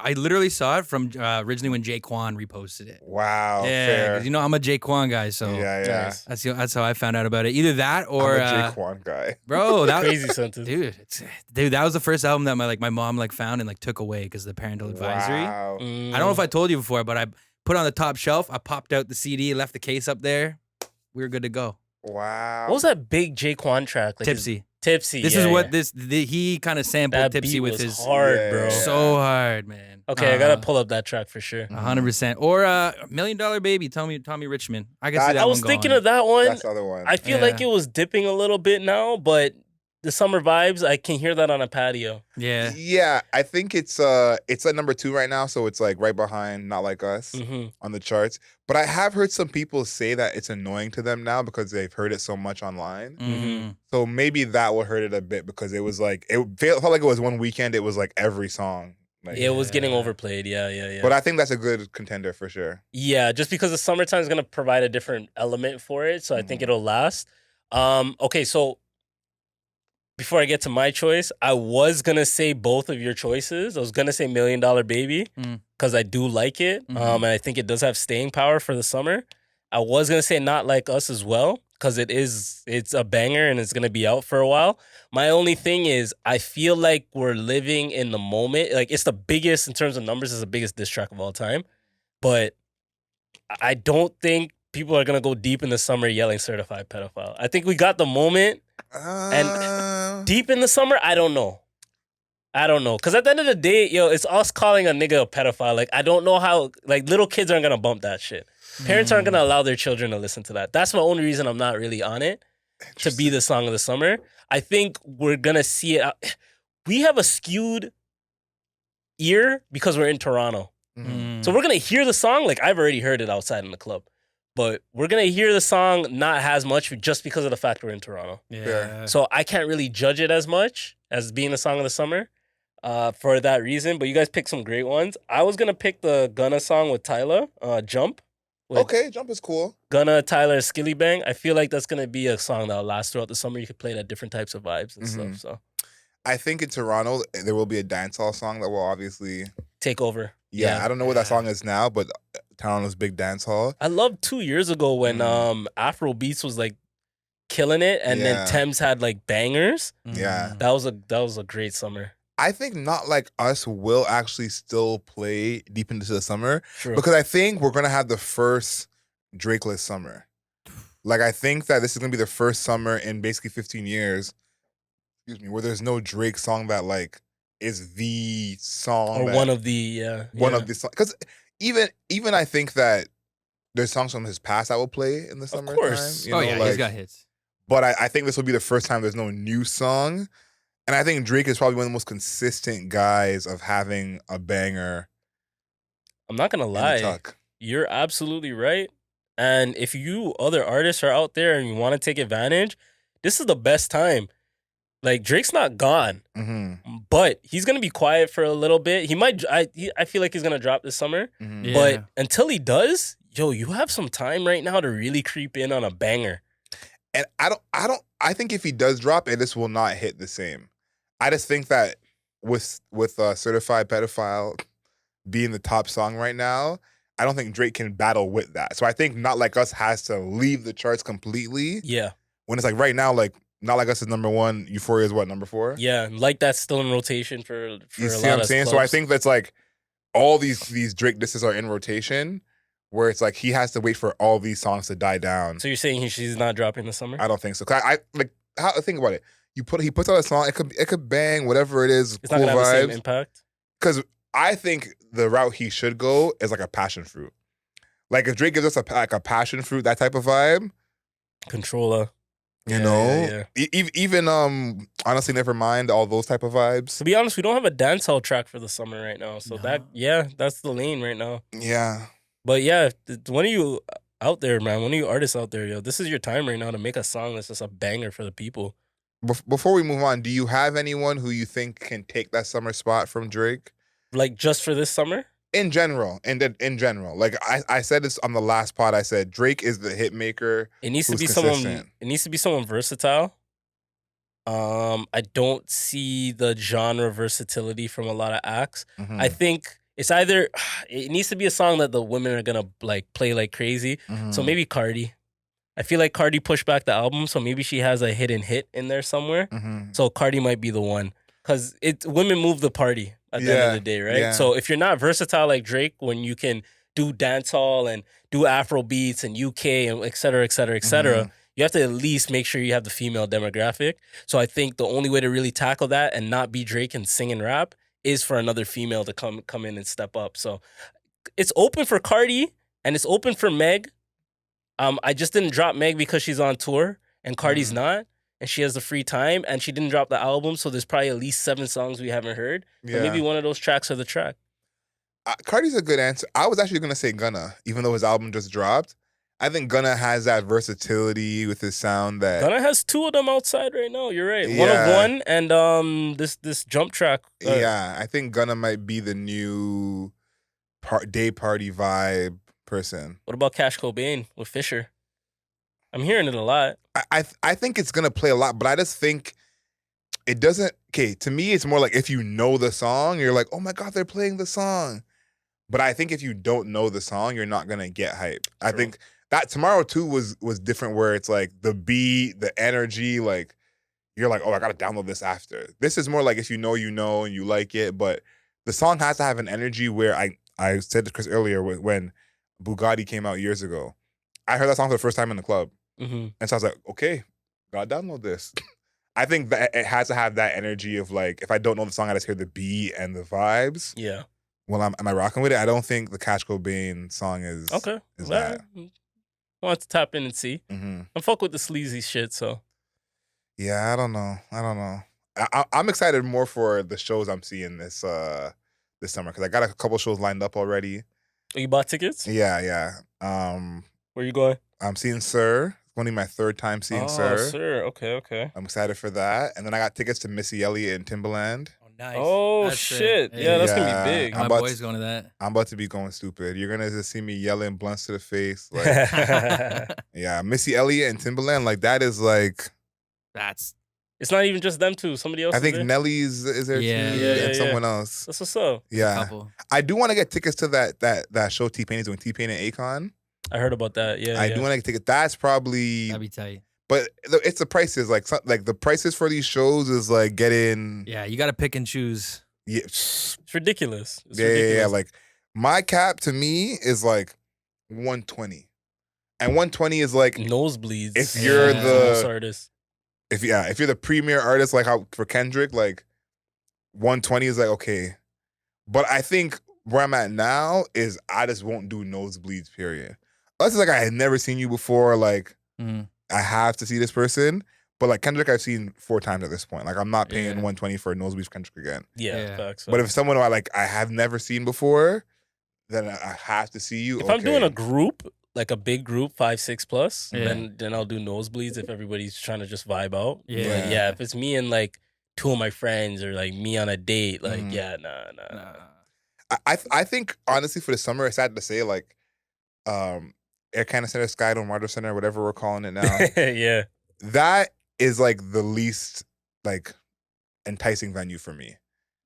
I literally saw it from originally when Jay Quan reposted it. Wow. Yeah, Fair. 'cause you know I'm a Jay Quan guy, so Yeah. Nice. that's how I found out about it. Either that or I'm a Jay Quan guy. bro, that Crazy sentence. dude, that was the first album that my mom found and took away because of the parental advisory. Wow. I don't know if I told you before, but I put it on the top shelf. I popped out the CD, left the case up there. We were good to go. Wow. What was that big Jaquan track? Tipsy. Tipsy. This yeah, is what yeah. he kind of sampled That Tipsy beat with was his hard, Yeah. bro. so hard, man. Okay, I gotta pull up that track for sure. 100%. Or $1 Million Baby, Tommy Richmond. I can see that I was one thinking going. of that one. That's the other one. I feel like Yeah. it was dipping a little bit now, but the summer vibes, I can hear that on a patio. Yeah. Yeah, I think it's at number 2 right now, so it's right behind Not Like Us Mm-hmm. on the charts. But I have heard some people say that it's annoying to them now because they've heard it so much online. Mhm. So maybe that will hurt it a bit because it was it felt like it was one weekend. It was every song Like, It was getting Yeah. overplayed. Yeah. but I think that's a good contender for sure. Yeah, just because the summertime is gonna provide a different element for it, so I think it'll last. Okay, so before I get to my choice, I was gonna say both of your choices. I was gonna say $1 Million Baby because I do like it, and I think it does have staying power for the summer. I was gonna say Not Like Us as well because it's a banger and it's gonna be out for a while. My only thing is I feel like we're living in the moment. Like it's the biggest in terms of numbers, it's the biggest diss track of all time, but I don't think people are gonna go deep in the summer yelling "certified pedophile." I think we got the moment, and deep in the summer, I don't know. Because at the end of the day, it's us calling a nigga a pedophile. Like I don't know how. Like little kids aren't gonna bump that shit. Parents aren't gonna allow their children to listen to that. That's my only reason I'm not really on it to be the song of the summer. I think we're gonna see it. We have a skewed ear because we're in Toronto. So we're going to hear the song. Like, I've already heard it outside in the club. But we're going to hear the song not as much just because of the fact we're in Toronto. Yeah. So I can't really judge it as much as being the song of the summer for that reason. But you guys picked some great ones. I was going to pick the Gunna song with Tyler, Jump. Okay, Jump is cool. Gunna, Tyler, Skilly Bang. I feel like that's going to be a song that'll last throughout the summer. You could play it at different types of vibes and stuff. So I think in Toronto, there will be a dancehall song that will obviously take over. Yeah, I don't know what that song is now, but Toronto's big dance hall. I loved 2 years ago when Afro Beats was like killing it, and then Thames had like bangers. Yeah, that was a great summer. I think Not Like Us will actually still play deep into the summer. True. Because I think we're gonna have the first Drakeless summer. Like I think that this is gonna be the first summer in basically 15 years, where there's no Drake song that like is the song or one of the songs. Because even I think that there's songs from his past that will play in the summertime. Of course. He's got hits. But I think this will be the first time there's no new song. And I think Drake is probably one of the most consistent guys of having a banger. I'm not gonna lie. You're absolutely right. And if you other artists are out there and you want to take advantage, this is the best time. Like Drake's not gone, but he's gonna be quiet for a little bit. He might. I feel like he's gonna drop this summer, but until he does, you have some time right now to really creep in on a banger. And I think if he does drop it, this will not hit the same. I just think that with Certified Pedophile being the top song right now, I don't think Drake can battle with that. So I think Not Like Us has to leave the charts completely. Yeah. When it's like right now, like. Not Like Us is number 1. Euphoria is what, number 4? Yeah, like that's still in rotation for you a see lot what I'm of saying? clubs. So I think that's like all these Drake disses are in rotation, where it's like he has to wait for all these songs to die down. So you're saying she's not dropping this summer? I don't think so. I like think about it. He puts out a song. It could bang whatever it is. It's cool not gonna have vibes. the same impact. Because I think the route he should go is like a passion fruit. Like if Drake gives us a passion fruit, that type of vibe. Controller. You know, even honestly, never mind all those type of vibes. To be honest, we don't have a dancehall track for the summer right now, so that's the lane right now. Yeah, but one of you out there, man, one of you artists out there, this is your time right now to make a song that's just a banger for the people. Before we move on, do you have anyone who you think can take that summer spot from Drake? Like just for this summer? In general, like I said this on the last pod. I said Drake is the hit maker. It needs to be someone. It needs to be someone versatile. I don't see the genre versatility from a lot of acts. I think it's either it needs to be a song that the women are gonna like play like crazy. So maybe Cardi. I feel like Cardi pushed back the album, so maybe she has a hidden hit in there somewhere. So Cardi might be the one. Because women move the party at the end of the day, right? Yeah. So if you're not versatile like Drake, when you can do dancehall and do Afro beats and UK and et cetera, you have to at least make sure you have the female demographic. So I think the only way to really tackle that and not be Drake and sing and rap is for another female to come in and step up. So it's open for Cardi and it's open for Meg. I just didn't drop Meg because she's on tour and Cardi's not. And she has the free time, and she didn't drop the album, so there's probably at least 7 songs we haven't heard. So maybe one of those tracks are the track. Cardi's a good answer. I was actually going to say Gunna, even though his album just dropped. I think Gunna has that versatility with his sound that Gunna has 2 of them outside right now. You're right. One Yeah. of one and this jump track. yeah, I think Gunna might be the new day party vibe person. What about Cash Cobain with Fisher? I'm hearing it a lot. I think it's gonna play a lot, but I just think it doesn't. Okay, to me, it's more like if you know the song, you're like, oh my god, they're playing the song. But I think if you don't know the song, you're not gonna get hype. I think that Tomorrow 2 was different, where it's like the beat, the energy, like you're like, oh, I gotta download this after. This is more like if you know, and you like it, but the song has to have an energy where I said to Chris earlier when Bugatti came out years ago. I heard that song for the first time in the club. And so I was like, okay, gotta download this. I think that it has to have that energy of like, if I don't know the song, I just hear the beat and the vibes. Yeah. Well, am I rocking with it? I don't think the Cash Cobain song is Okay. Is that. I want to tap in and see. Mm-hmm. I'm fuck with the sleazy shit, so. Yeah, I don't know. I'm excited more for the shows I'm seeing this summer because I got a couple shows lined up already. Oh, you bought tickets? Yeah. Where you going? I'm seeing Sir. It's only my 3rd time seeing Sir. Sir. Okay. I'm excited for that. And then I got tickets to Missy Elliott and Timbaland. Oh, nice. Oh, That's shit. it. Yeah, that's going Yeah. to be big. My about boy's to- going to that. I'm about to be going stupid. You're gonna just see me yelling blunts to the face. Like, yeah, Missy Elliott and Timbaland, like that is like That's It's not even just them two. Somebody else I is think there. Nelly's is there Yeah. too, Yeah, and yeah. someone else. That's what's up. a Yeah, couple. I do want to get tickets to that show T-Pain is doing, T-Pain and Akon. I heard about that. Yeah, I do want to get tickets. That's probably, That'd be tight. but it's the prices. Like the prices for these shows is like getting Yeah, you got to pick and choose. yeah, It's ridiculous. It's yeah. ridiculous. Like my cap to me is like 120, and 120 is like Nosebleeds. if you're Yeah. the most artists. if you're the premier artist, like how for Kendrick, like 120 is like okay. But I think where I'm at now is I just won't do nosebleeds, period. Unless it's like I had never seen you before, like Mhm. I have to see this person. But like Kendrick, I've seen 4 times at this point. Like I'm not paying Yeah. 120 for nosebleeds for Kendrick again. Yeah, Yeah. facts. But if someone I have never seen before, then I have to see you. if I'm doing a okay. group, like a big group, 5, 6 plus, Yeah. then I'll do nosebleeds if everybody's trying to just vibe out. Yeah. But yeah, if it's me and like 2 of my friends or like me on a date, like Mhm. yeah, nah. Nah. I think honestly for the summer, it's sad to say like Air Canada Center, Sky Dome, Water Center, whatever we're calling it now. Yeah. That is like the least like enticing venue for me.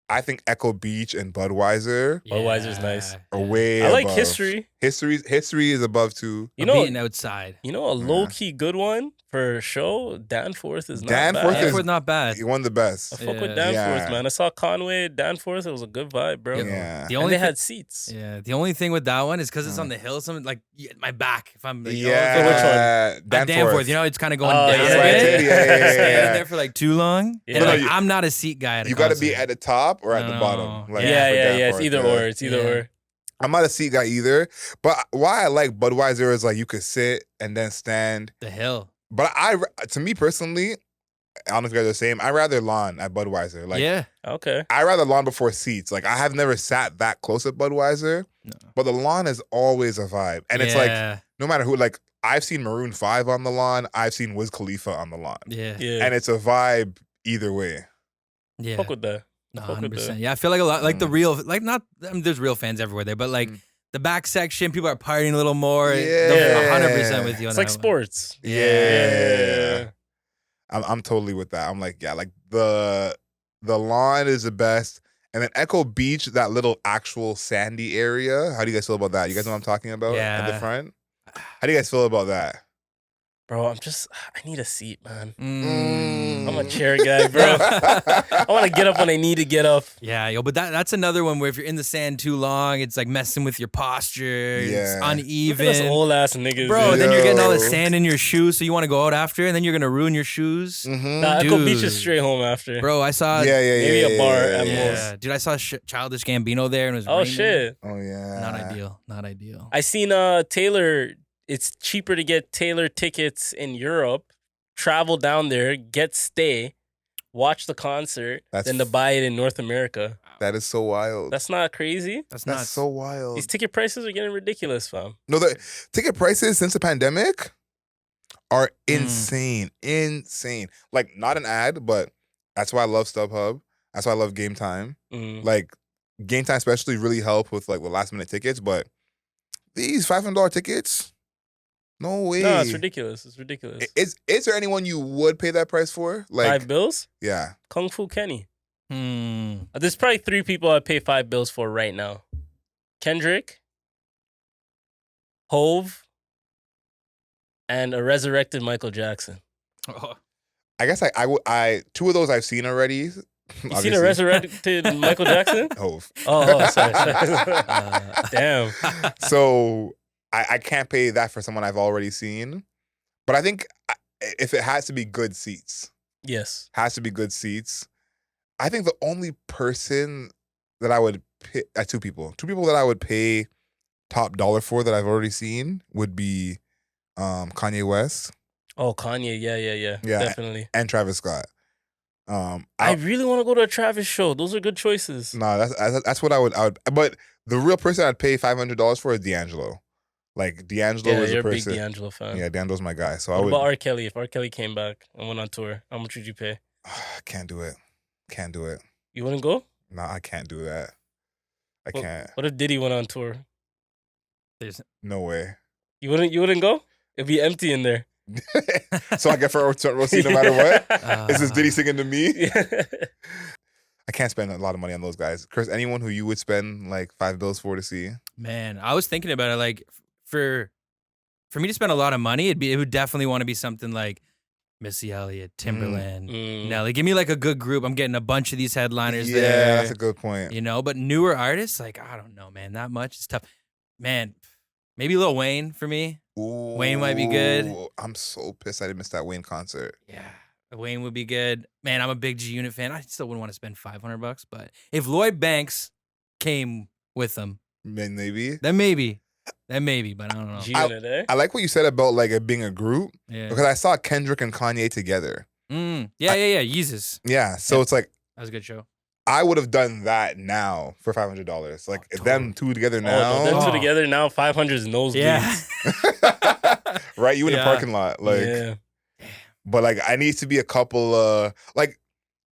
I think Echo Beach and Budweiser Budweiser's nice. are way I like above. History. History is above too. You I'm know, beating outside. a low key good one for a show. Danforth is not Danforth bad. is- Danforth not bad. One of the best. I fuck with Yeah. Danforth, Yeah. man. I saw Conway at Danforth. It was a good vibe, bro. Yeah. The And only they thi- had seats. Yeah, the only thing with that one is because it's on the hill. Something like my back. If I'm like, Yeah. Danforth, you know, it's kind of going Oh, down. yeah, a bit. yeah. Standing there for like too long. Yeah. And No, like, you- I'm not a seat guy at a You got to be concert. at the top or at the No. bottom. Like, Yeah, for yeah. It's Danforth, either yeah. or. It's either Yeah. or. I'm not a seat guy either. But why I like Budweiser is like you could sit and then stand. The hill. But to me personally, I don't know if you guys are the same. I rather lawn at Budweiser. Like, Yeah. Okay. I rather lawn before seats. Like, I have never sat that close at Budweiser, No. but the lawn is always a vibe. And it's like, Yeah. no matter who, like, I've seen Maroon 5 on the lawn, I've seen Wiz Khalifa on the lawn. Yeah. Yeah. And it's a vibe either way. Yeah. Fuck with that. No, fuck with 100%. that. Yeah, I feel like a lot, like the Mm. real, like not, I mean, there's real fans everywhere there, but like Mm. the back section, people are partying a little more. Yeah. 100% with you on It's that like one. sports. Yeah. I'm totally with that. I'm like, yeah, like the lawn is the best. And then Echo Beach, that little actual sandy area. How do you guys feel about that? You guys know what I'm talking about at the Yeah. front? How do you guys feel about that? Bro, I need a seat, man. Mm. I'm a chair guy, bro. I want to get up when I need to get up. Yeah, yo, but that's another one where if you're in the sand too long, it's like messing with your posture. It's Yeah. Look at us uneven. old ass niggas. Bro, dude. then you're getting all the Yo. sand in your shoes, so you want to go out after, and then you're gonna ruin your shoes. Mm-hmm. Nah, Echo Beach Dude. is straight home after. Bro, I saw Yeah. maybe a bar at yeah. most. dude, I saw Childish Gambino there, and it was Oh raining. shit! Oh yeah. Not ideal. Not ideal. I seen Taylor. It's cheaper to get Taylor tickets in Europe, travel down there, get stay, watch the concert, That's than to buy it in North America. That is so wild. That's not crazy. That's That's nuts. so wild. These ticket prices are getting ridiculous, fam. No, the ticket prices since the pandemic are insane. Insane. Like, not an ad, but that's why I love StubHub. That's why I love Game Time. Like, Game Time especially really help with like the last minute tickets, but these $500 tickets, no way. No, it's ridiculous. It's ridiculous. Is there anyone you would pay that price for? Like $5? Yeah. Kung Fu Kenny. There's probably 3 people I'd pay $5 for right now. Kendrick, Hove, and a resurrected Michael Jackson. Oh. I guess I 2 of those I've seen already. You seen a resurrected Michael Jackson? Hove. Oh, sorry. Damn. So I can't pay that for someone I've already seen. But I think if it has to be good seats. Yes. Has to be good seats. I think the only person that I would pay, 2 people that I would pay top dollar for that I've already seen would be Kanye West. Oh, Kanye. Yeah. Definitely. And Travis Scott. I really want to go to a Travis show. Those are good choices. No, that's what I would. But the real person I'd pay $500 for is D'Angelo. Like, D'Angelo is you're a person. a big D'Angelo fan. Yeah, D'Angelo's my guy. So what I would. about R. Kelly? If R. Kelly came back and went on tour, how much would you pay? Can't do it. Can't do it. You wouldn't go? No, I can't do that. I can't. What if Diddy went on tour? There's No way. You wouldn't go? It'd be empty in there. So I get front row seat no matter what? Is this Diddy singing to me? I can't spend a lot of money on those guys. Chris, anyone who you would spend like $5 for to see? Man, I was thinking about it. Like, for me to spend a lot of money, it would definitely want to be something like Missy Elliott, Timberland, Nelly. Give me like a good group. I'm getting a bunch of these headliners there. Yeah, that's a good point. You know, but newer artists, like, I don't know, man. That much is tough. Man, maybe Lil Wayne for me. Ooh, Wayne might be good. I'm so pissed I didn't miss that Wayne concert. Yeah, Wayne would be good. Man, I'm a big G Unit fan. I still wouldn't want to spend $500, but if Lloyd Banks came with them, Maybe. then maybe, but I don't know. G-Unit, eh? I like what you said about like it being a group Yeah. because I saw Kendrick and Kanye together. Yeah. Yeezus. Yeah, so it's like That was a good show. I would have done that now for $500. Like them 2 together now. Oh, no, them 2 together now, 500 is nosebleeds. Yeah. Right? You in the Yeah. parking lot. Like, yeah. but like I need to be a couple like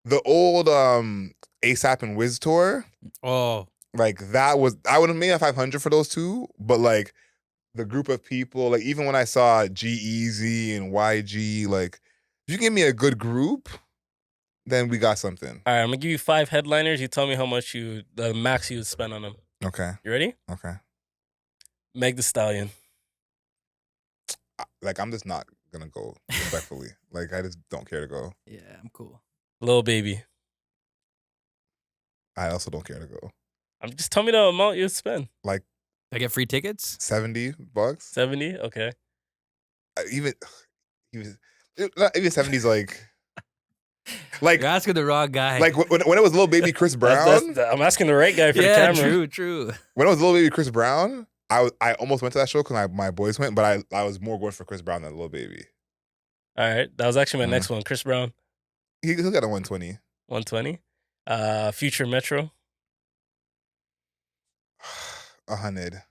the old ASAP and Wiz tour. Oh, Like that was I would have made a 500 for those 2, but like the group of people, like even when I saw G-Eazy and YG, like if you give me a good group, then we got something. All right, I'm going to give you 5 headliners. You tell me how much the max you would spend on them. Okay. You ready? Okay. Meg Thee Stallion. Like I'm just not gonna go respectfully. Like I just don't care to go. yeah, I'm cool. Lil Baby. I also don't care to go. Just tell me the amount you'd spend. Like I get free tickets? $70. 70? Okay. Even 70's like You're asking the wrong guy. like when it was Lil Baby Chris Brown. I'm asking the right guy for the yeah, camera. true. When it was Lil Baby Chris Brown, I almost went to that show because my boys went, but I was more going for Chris Brown than Lil Baby. All right. That was actually my next one. Chris Brown. He got a 120. 120. Future Metro. 100.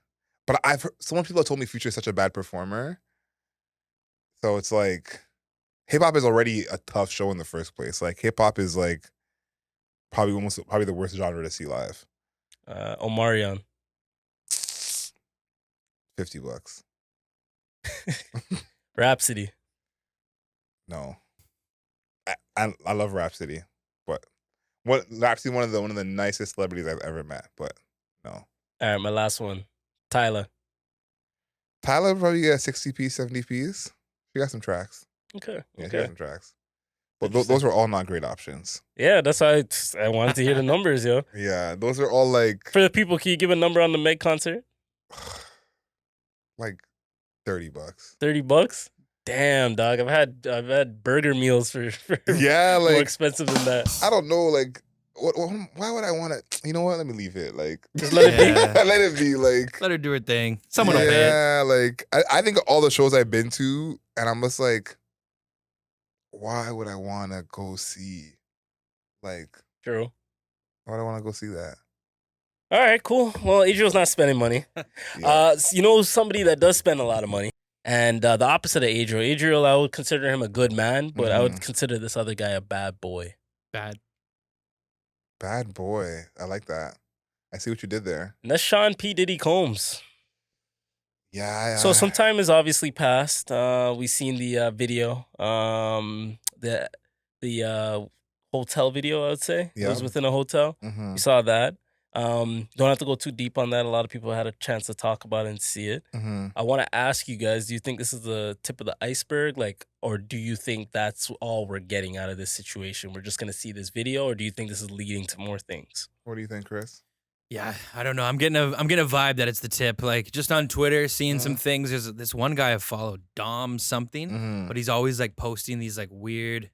But I've heard, some people have told me Future is such a bad performer. So it's like hip hop is already a tough show in the first place. Like hip hop is like probably the worst genre to see live. Omarion. $50. Rhapsody. No. I love Rhapsody, but Rhapsody one of the nicest celebrities I've ever met, but no. All right, my last one. Tyler. Tyler probably got 60 piece, 70 piece. She got some tracks. Okay. Yeah, she got some tracks. But those were all not great options. Yeah, that's why I wanted to hear the numbers, yo. Yeah, those are all like For the people, can you give a number on the Meg concert? like $30. $30? Damn, dog. I've had burger meals for Yeah, like more expensive than that. I don't know, like why would I want to? You know what? Let me leave it. Like Just let it be. let it be. Like Let her do her thing. Someone will pay it. Yeah, like I think of all the shows I've been to, and I'm just like, why would I want to go see like True. Why do I want to go see that? All right, cool. Well, Adriel's not spending money. Yeah. You know somebody that does spend a lot of money, and the opposite of Adriel. Adriel, I would consider him a good man, but I would consider this other guy a bad boy. Bad boy. I like that. I see what you did there. And that's Sean P. Diddy Combs. Yeah. So some time has obviously passed. We seen the video, the hotel video. I would say it was within a hotel. You saw that. Don't have to go too deep on that. A lot of people had a chance to talk about it and see it. I want to ask you guys: do you think this is the tip of the iceberg, or do you think that's all we're getting out of this situation? We're just gonna see this video, or do you think this is leading to more things? What do you think, Chris? Yeah, I don't know. I'm getting a vibe that it's the tip. Like just on Twitter, seeing some things. There's this one guy I followed, Dom something, but he's always like posting these like weird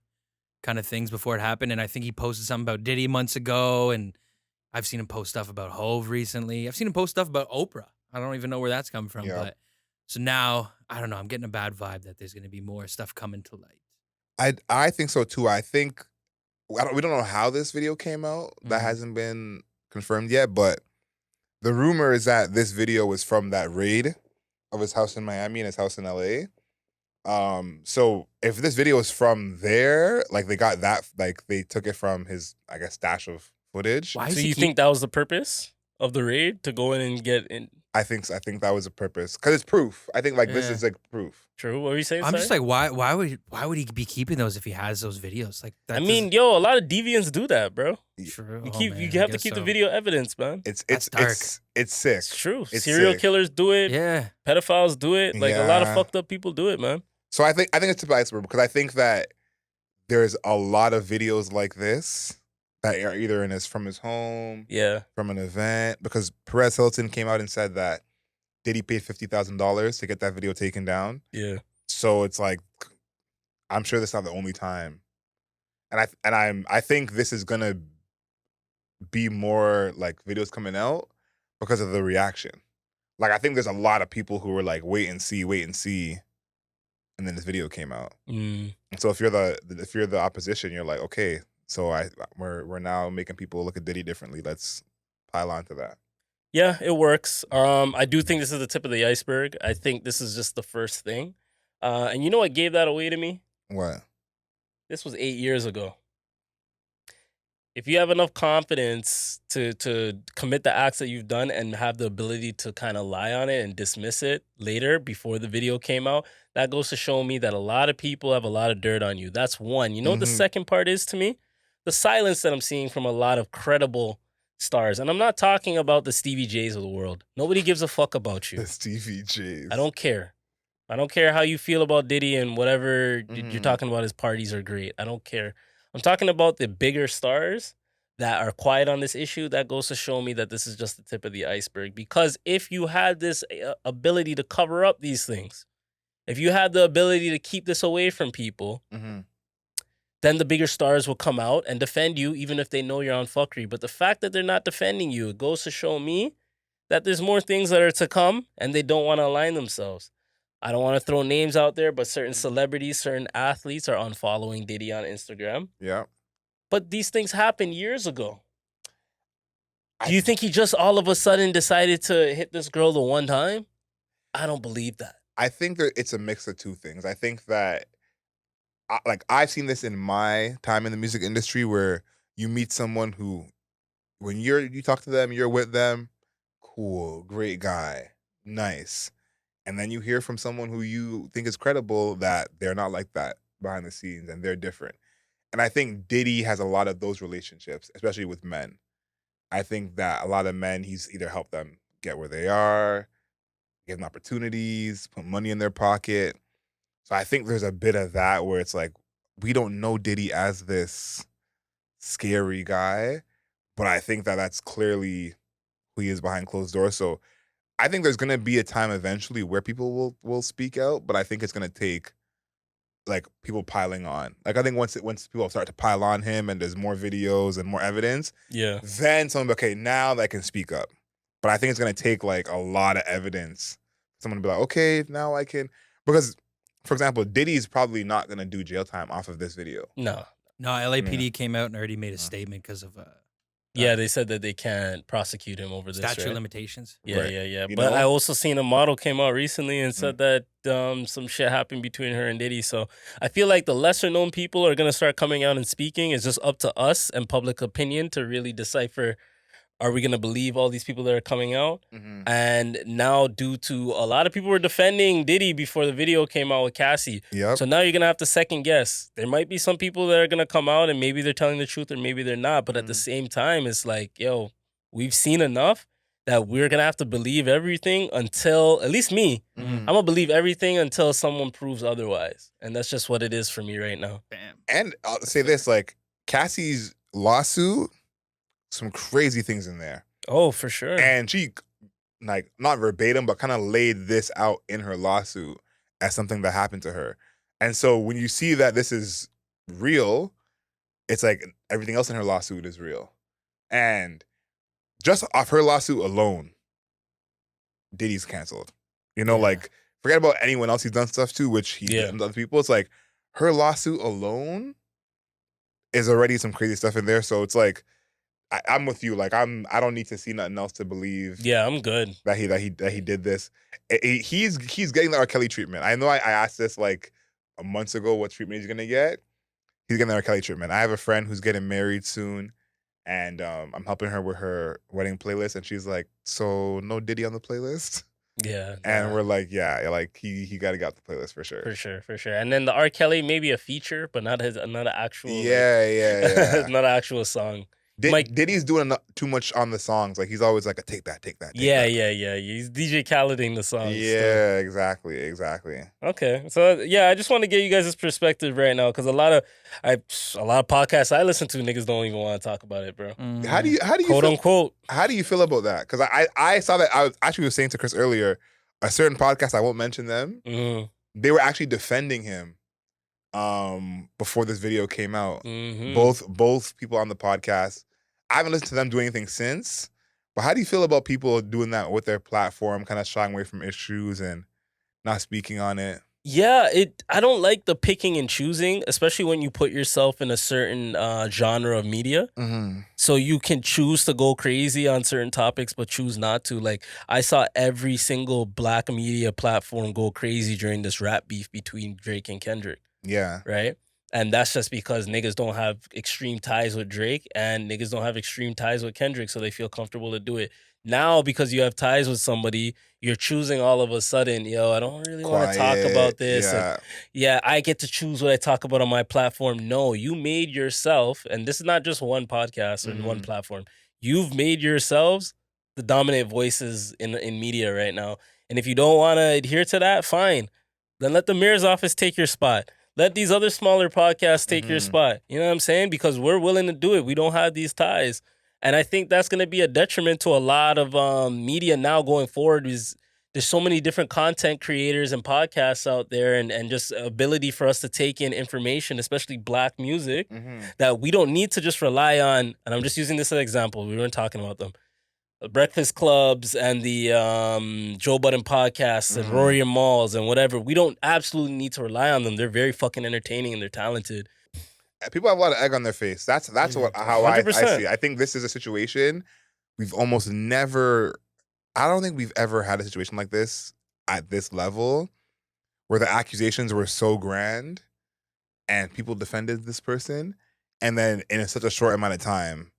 kind of things before it happened. And I think he posted something about Diddy months ago, and I've seen him post stuff about Hove recently. I've seen him post stuff about Oprah. I don't even know where that's come from. But so now I don't know. I'm getting a bad vibe that there's going to be more stuff coming to light. I think so too. I think we don't know how this video came out. That hasn't been confirmed yet, but the rumor is that this video was from that raid of his house in Miami and his house in LA. So if this video is from there, like they got that, like they took it from his, I guess, stash of footage. Why so you think that was the purpose of the raid, to go in and get in? I think that was a purpose because it's proof. I think like this is like proof. True. What were you saying? I'm just like, why would he be keeping those if he has those videos? Like, I mean, yo, a lot of deviants do that, bro. True. You have to keep the video evidence, man. It's dark. It's sick. It's true. It's Serial sick. killers do it. Yeah. Pedophiles do it. Like a lot of fucked up people do it, man. So I think it's tip of the iceberg because I think that there's a lot of videos like this that are either from his home, from an event. Because Perez Hilton came out and said that Diddy paid $50,000 to get that video taken down. Yeah. So it's like, I'm sure that's not the only time, and I think this is gonna be more like videos coming out because of the reaction. Like I think there's a lot of people who were like, wait and see, and then this video came out. And so if you're the opposition, you're like, okay, so we're now making people look at Diddy differently. Let's pile on to that. Yeah, it works. I do think this is the tip of the iceberg. I think this is just the first thing. And you know what gave that away to me? What? This was 8 years ago. If you have enough confidence to commit the acts that you've done and have the ability to kind of lie on it and dismiss it later before the video came out, that goes to show me that a lot of people have a lot of dirt on you. That's one. You know what the second part is to me? The silence that I'm seeing from a lot of credible stars. And I'm not talking about the Stevie J's of the world. Nobody gives a fuck about you. The Stevie J's. I don't care. I don't care how you feel about Diddy and whatever you're talking about. His parties are great. I don't care. I'm talking about the bigger stars that are quiet on this issue. That goes to show me that this is just the tip of the iceberg. Because if you had this ability to cover up these things, if you had the ability to keep this away from people, then the bigger stars will come out and defend you, even if they know you're on fuckery. But the fact that they're not defending you, it goes to show me that there's more things that are to come and they don't want to align themselves. I don't want to throw names out there, but certain celebrities, certain athletes are unfollowing Diddy on Instagram. Yeah. But these things happened years ago. Do you think he just all of a sudden decided to hit this girl the one time? I don't believe that. I think that it's a mix of two things. I think that, like, I've seen this in my time in the music industry where you meet someone who, when you talk to them, you're with them, cool, great guy, nice. And then you hear from someone who you think is credible that they're not like that behind the scenes and they're different. And I think Diddy has a lot of those relationships, especially with men. I think that a lot of men, he's either helped them get where they are, give them opportunities, put money in their pocket. So I think there's a bit of that where it's like, we don't know Diddy as this scary guy, but I think that that's clearly who he is behind closed doors. So I think there's going to be a time eventually where people will speak out, but I think it's going to take like people piling on. Like I think once people start to pile on him and there's more videos and more evidence, then someone, okay, now they can speak up. But I think it's going to take like a lot of evidence. Someone to be like, okay, now I can, because for example, Diddy's probably not going to do jail time off of this video. No. LAPD came out and already made a statement because of Yeah, they said that they can't prosecute him over this, statute of right? limitations. Yeah, Right. yeah. You But know? I also seen a model came out recently and said that some shit happened between her and Diddy. So I feel like the lesser known people are gonna start coming out and speaking. It's just up to us and public opinion to really decipher, are we gonna believe all these people that are coming out? And now, due to a lot of people were defending Diddy before the video came out with Cassie. Yep. So now you're gonna have to second guess. There might be some people that are gonna come out and maybe they're telling the truth or maybe they're not. But at the same time, it's like, yo, we've seen enough that we're gonna have to believe everything until, at least me, I'm gonna believe everything until someone proves otherwise. And that's just what it is for me right now. Bam. And I'll say this, like Cassie's lawsuit, some crazy things in there. Oh, for sure. And she, like, not verbatim, but kind of laid this out in her lawsuit as something that happened to her. And so when you see that this is real, it's like everything else in her lawsuit is real. And just off her lawsuit alone, Diddy's canceled. You know, like, forget about anyone else he's done stuff to, which he's done to other people. It's like her lawsuit alone is already some crazy stuff in there. So it's like, I'm with you. Like, I don't need to see nothing else to believe. Yeah, I'm good that he did this. He's getting the R. Kelly treatment. I know I asked this like a month ago what treatment he's gonna get. He's getting the R. Kelly treatment. I have a friend who's getting married soon, and I'm helping her with her wedding playlist, and she's like, "So no Diddy on the playlist?" Yeah. And we're like, yeah, like he got to get off the playlist for sure. For sure. And then the R. Kelly, maybe a feature, but not an actual. Yeah. Not an actual song. Diddy's doing too much on the songs. Like, he's always like, take that. Yeah. He's DJ Khaleding the songs. Yeah, exactly. Okay, so yeah, I just want to get you guys' perspective right now because a lot of podcasts I listen to, niggas don't even want to talk about it, bro. How do you quote unquote? How do you feel about that? Because I saw that I was saying to Chris earlier, a certain podcast, I won't mention them, they were actually defending him before this video came out. Both people on the podcast. I haven't listened to them do anything since. But how do you feel about people doing that with their platform, kind of shying away from issues and not speaking on it? Yeah, I don't like the picking and choosing, especially when you put yourself in a certain genre of media. So you can choose to go crazy on certain topics, but choose not to. Like, I saw every single black media platform go crazy during this rap beef between Drake and Kendrick. Yeah. Right? And that's just because niggas don't have extreme ties with Drake and niggas don't have extreme ties with Kendrick, so they feel comfortable to do it. Now, because you have ties with somebody, you're choosing all of a sudden, yo, I don't really want to talk about this. Yeah, I get to choose what I talk about on my platform. No, you made yourself, and this is not just one podcast or one platform. You've made yourselves the dominant voices in media right now. And if you don't want to adhere to that, fine. Then let the mayor's office take your spot. Let these other smaller podcasts take your spot. You know what I'm saying? Because we're willing to do it. We don't have these ties. And I think that's going to be a detriment to a lot of media now going forward. There's so many different content creators and podcasts out there and just ability for us to take in information, especially black music, that we don't need to just rely on. And I'm just using this as an example. We weren't talking about them. The Breakfast Clubs and the Joe Budden podcasts and Rory and Malls and whatever. We don't absolutely need to rely on them. They're very fucking entertaining and they're talented. People have a lot of egg on their face. That's how I see it. I think this is a situation we've almost never. I don't think we've ever had a situation like this at this level, where the accusations were so grand, and people defended this person, and then in such a short amount of time,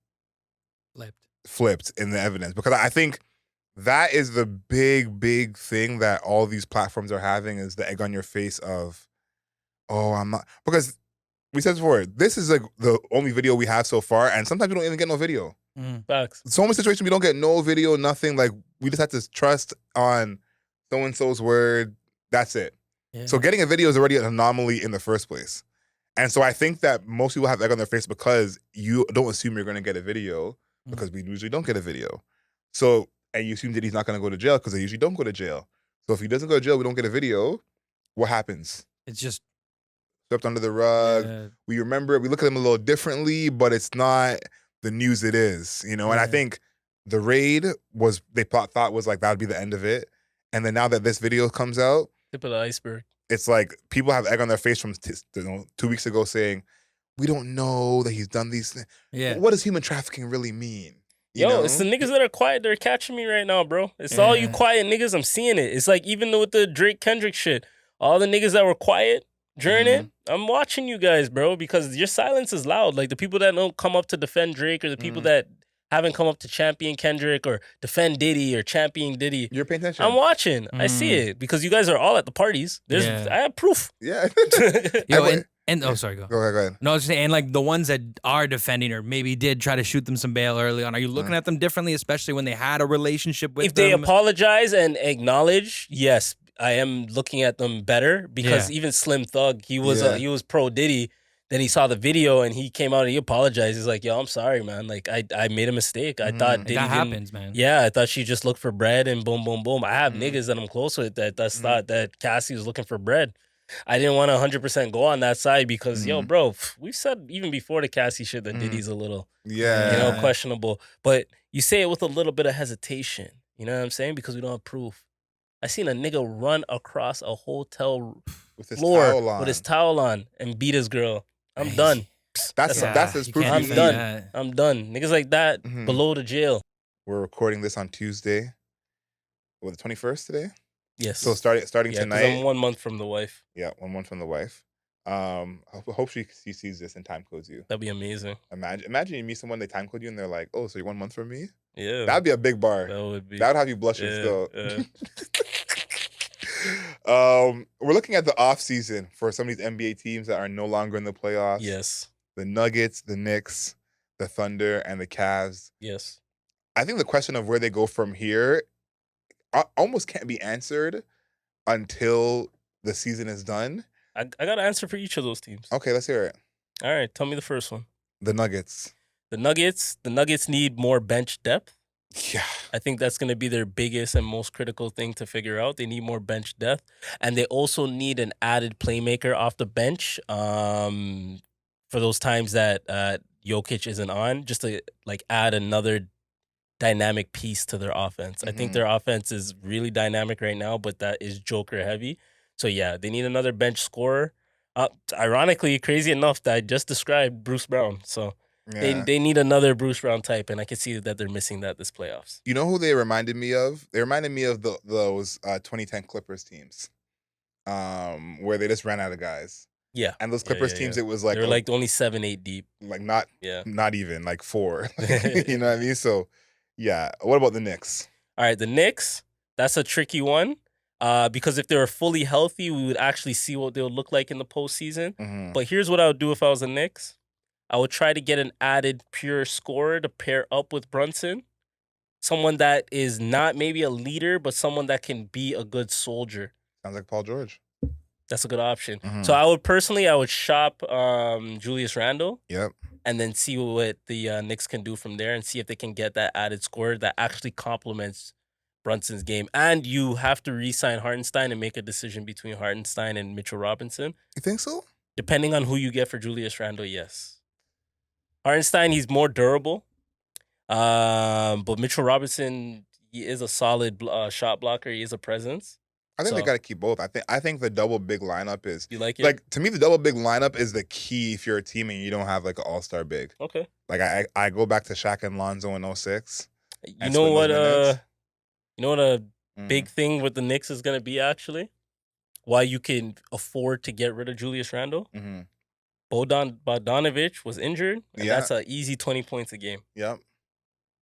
flipped in the evidence. Because I think that is the big thing that all these platforms are having, is the egg on your face of, oh, I'm not, because we said before, this is like the only video we have so far, and sometimes we don't even get no video. Facts. So many situations we don't get no video, nothing. Like, we just have to trust on so-and-so's word. That's it. Yeah. So getting a video is already an anomaly in the first place. And so I think that most people have egg on their face because you don't assume you're going to get a video, because we usually don't get a video. So, and you assume that he's not going to go to jail because they usually don't go to jail. So if he doesn't go to jail, we don't get a video. What happens? It's just swept under the rug. Yeah. We remember it. We look at him a little differently, but it's not the news it is, you know? Yeah. And I think the raid was, they thought was like, that would be the end of it. And then now that this video comes out, tip of the iceberg. It's like people have egg on their face from 2 weeks ago saying, we don't know that he's done these things. Yeah. What does human trafficking really mean? It's the niggas that are quiet. They're catching me right now, bro. It's all you quiet niggas. I'm seeing it. It's like even with the Drake Kendrick shit, all the niggas that were quiet during it, I'm watching you guys, bro, because your silence is loud. Like the people that don't come up to defend Drake or the people that haven't come up to champion Kendrick or defend Diddy or champion Diddy. You're paying attention. I'm watching. I see it because you guys are all at the parties. I have proof. Yeah. Sorry, go. Go ahead. No, I was just saying, and like the ones that are defending or maybe did try to shoot them some bail early on, are you looking at them differently, especially when they had a relationship with them? If they apologize and acknowledge, yes, I am looking at them better because even Slim Thug, he was pro Diddy. Then he saw the video and he came out and he apologized. He's like, yo, I'm sorry, man. Like, I made a mistake. I thought Diddy that happens, man. Yeah, I thought she just looked for bread and boom, boom, boom. I have niggas that I'm close with that thought that Cassie was looking for bread. I didn't want to 100% go on that side because, yo, bro, we've said even before the Cassie shit that Diddy's a little, questionable. But you say it with a little bit of hesitation. You know what I'm saying? Because we don't have proof. I seen a nigga run across a hotel floor with his towel on and beat his girl. I'm done. That's his proof. I'm done. I'm done. Niggas like that below the jail. We're recording this on Tuesday. What, the 21st today? Yes. So starting tonight. I'm 1 month from the wife. Yeah, 1 month from the wife. I hope she sees this and time codes you. That'd be amazing. Imagine you meet someone, they time code you, and they're like, "Oh, so you're 1 month from me?" Yeah. That'd be a big bar. That would be. That would have you blushing still. Yeah. We're looking at the off season for some of these NBA teams that are no longer in the playoffs. Yes. The Nuggets, the Knicks, the Thunder, and the Cavs. Yes. I think the question of where they go from here almost can't be answered until the season is done. I got an answer for each of those teams. Okay, let's hear it. All right, tell me the first one. The Nuggets. The Nuggets need more bench depth. Yeah. I think that's going to be their biggest and most critical thing to figure out. They need more bench depth. And they also need an added playmaker off the bench for those times that Jokic isn't on, just to like add another dynamic piece to their offense. I think their offense is really dynamic right now, but that is Joker heavy. So yeah, they need another bench scorer. Ironically, crazy enough, that I just described Bruce Brown. So they need another Bruce Brown type, and I can see that they're missing that this playoffs. You know who they reminded me of? They reminded me of those 2010 Clippers teams, where they just ran out of guys. Yeah, and those Clippers teams, it was like they were like only 7-8 deep, like not even like 4. You know what I mean? So yeah. What about the Knicks? All right, the Knicks. That's a tricky one. Because if they were fully healthy, we would actually see what they would look like in the postseason. But here's what I would do if I was the Knicks. I would try to get an added pure scorer to pair up with Brunson. Someone that is not maybe a leader, but someone that can be a good soldier. Sounds like Paul George. That's a good option. So I would shop Julius Randle. Yep. And then see what the Knicks can do from there and see if they can get that added scorer that actually complements Brunson's game. And you have to re-sign Hartenstein and make a decision between Hartenstein and Mitchell Robinson. You think so? Depending on who you get for Julius Randle, yes. Hartenstein, he's more durable. But Mitchell Robinson, he is a solid shot blocker. He is a presence. I think they got to keep both. I think the double big lineup is... You like it? Like, to me, the double big lineup is the key if you're a team and you don't have, like, an all-star big. Okay. Like, I go back to Shaq and Lonzo in 06. You know what a big thing with the Knicks is going to be, actually? Why you can afford to get rid of Julius Randle? Bogdanovic was injured, and that's an easy 20 points a game. Yep.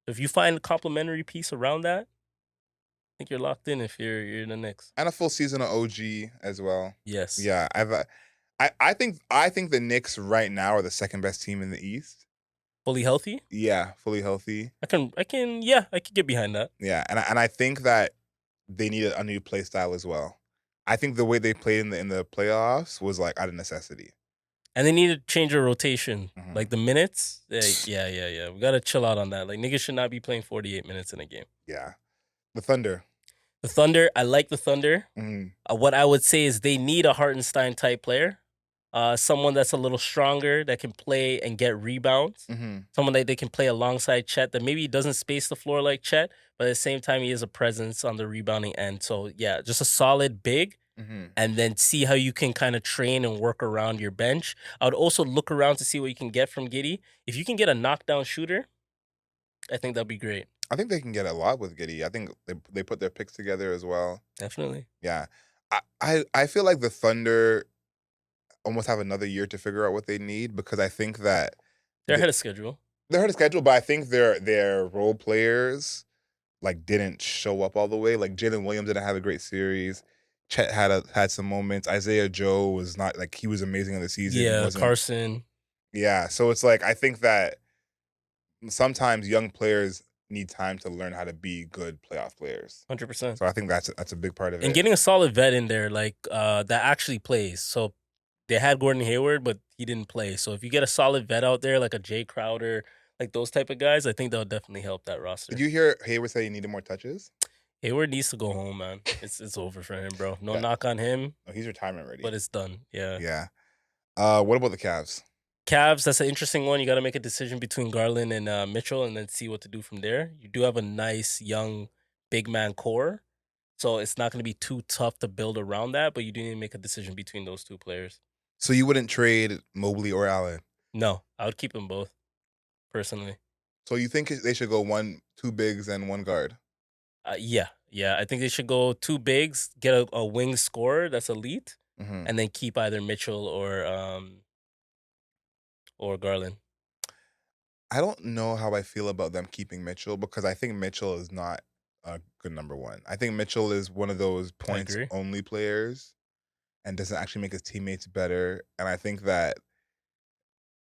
If you find a complementary piece around that, I think you're locked in if you're in the Knicks. And a full season of OG as well. Yes. Yeah. I think the Knicks right now are the second best team in the East. Fully healthy? Yeah, fully healthy. I can get behind that. Yeah, and I think that they need a new play style as well. I think the way they played in the playoffs was like out of necessity. And they need to change their rotation. Like the minutes. Like, yeah. We gotta chill out on that. Like niggas should not be playing 48 minutes in a game. Yeah. The Thunder. I like the Thunder. What I would say is they need a Hartenstein type player. Someone that's a little stronger, that can play and get rebounds. Someone that they can play alongside Chet, that maybe doesn't space the floor like Chet, but at the same time, he is a presence on the rebounding end. So, yeah, just a solid big and then see how you can kind of train and work around your bench. I would also look around to see what you can get from Giddy. If you can get a knockdown shooter, I think that'd be great. I think they can get a lot with Giddy. I think they put their picks together as well. Definitely. Yeah. I feel like the Thunder almost have another year to figure out what they need, because I think that they're ahead of schedule. They're ahead of schedule, but I think their role players like didn't show up all the way. Like Jalen Williams didn't have a great series. Chet had some moments. Isaiah Joe was not like, he was amazing in the season. Yeah, Carson. Yeah, so it's like I think that sometimes young players need time to learn how to be good playoff players. 100%. So I think that's a big part of it. And getting a solid vet in there, like that actually plays. So they had Gordon Hayward, but he didn't play. So if you get a solid vet out there, like a Jay Crowder, like those type of guys, I think they'll definitely help that roster. Did you hear Hayward say he needed more touches? Hayward needs to go home, man. It's over for him, bro. No knock on him. Oh, he's retirement ready. But it's done. Yeah. Yeah. What about the Cavs? Cavs, that's an interesting one. You got to make a decision between Garland and Mitchell, and then see what to do from there. You do have a nice young big man core, so it's not going to be too tough to build around that. But you do need to make a decision between those two players. So you wouldn't trade Mobley or Allen? No, I would keep them both, personally. So you think they should go two bigs and one guard? Yeah. I think they should go two bigs, get a wing scorer that's elite, and then keep either Mitchell or Garland. I don't know how I feel about them keeping Mitchell, because I think Mitchell is not a good number one. I think Mitchell is one of those points-only players and doesn't actually make his teammates better. And I think that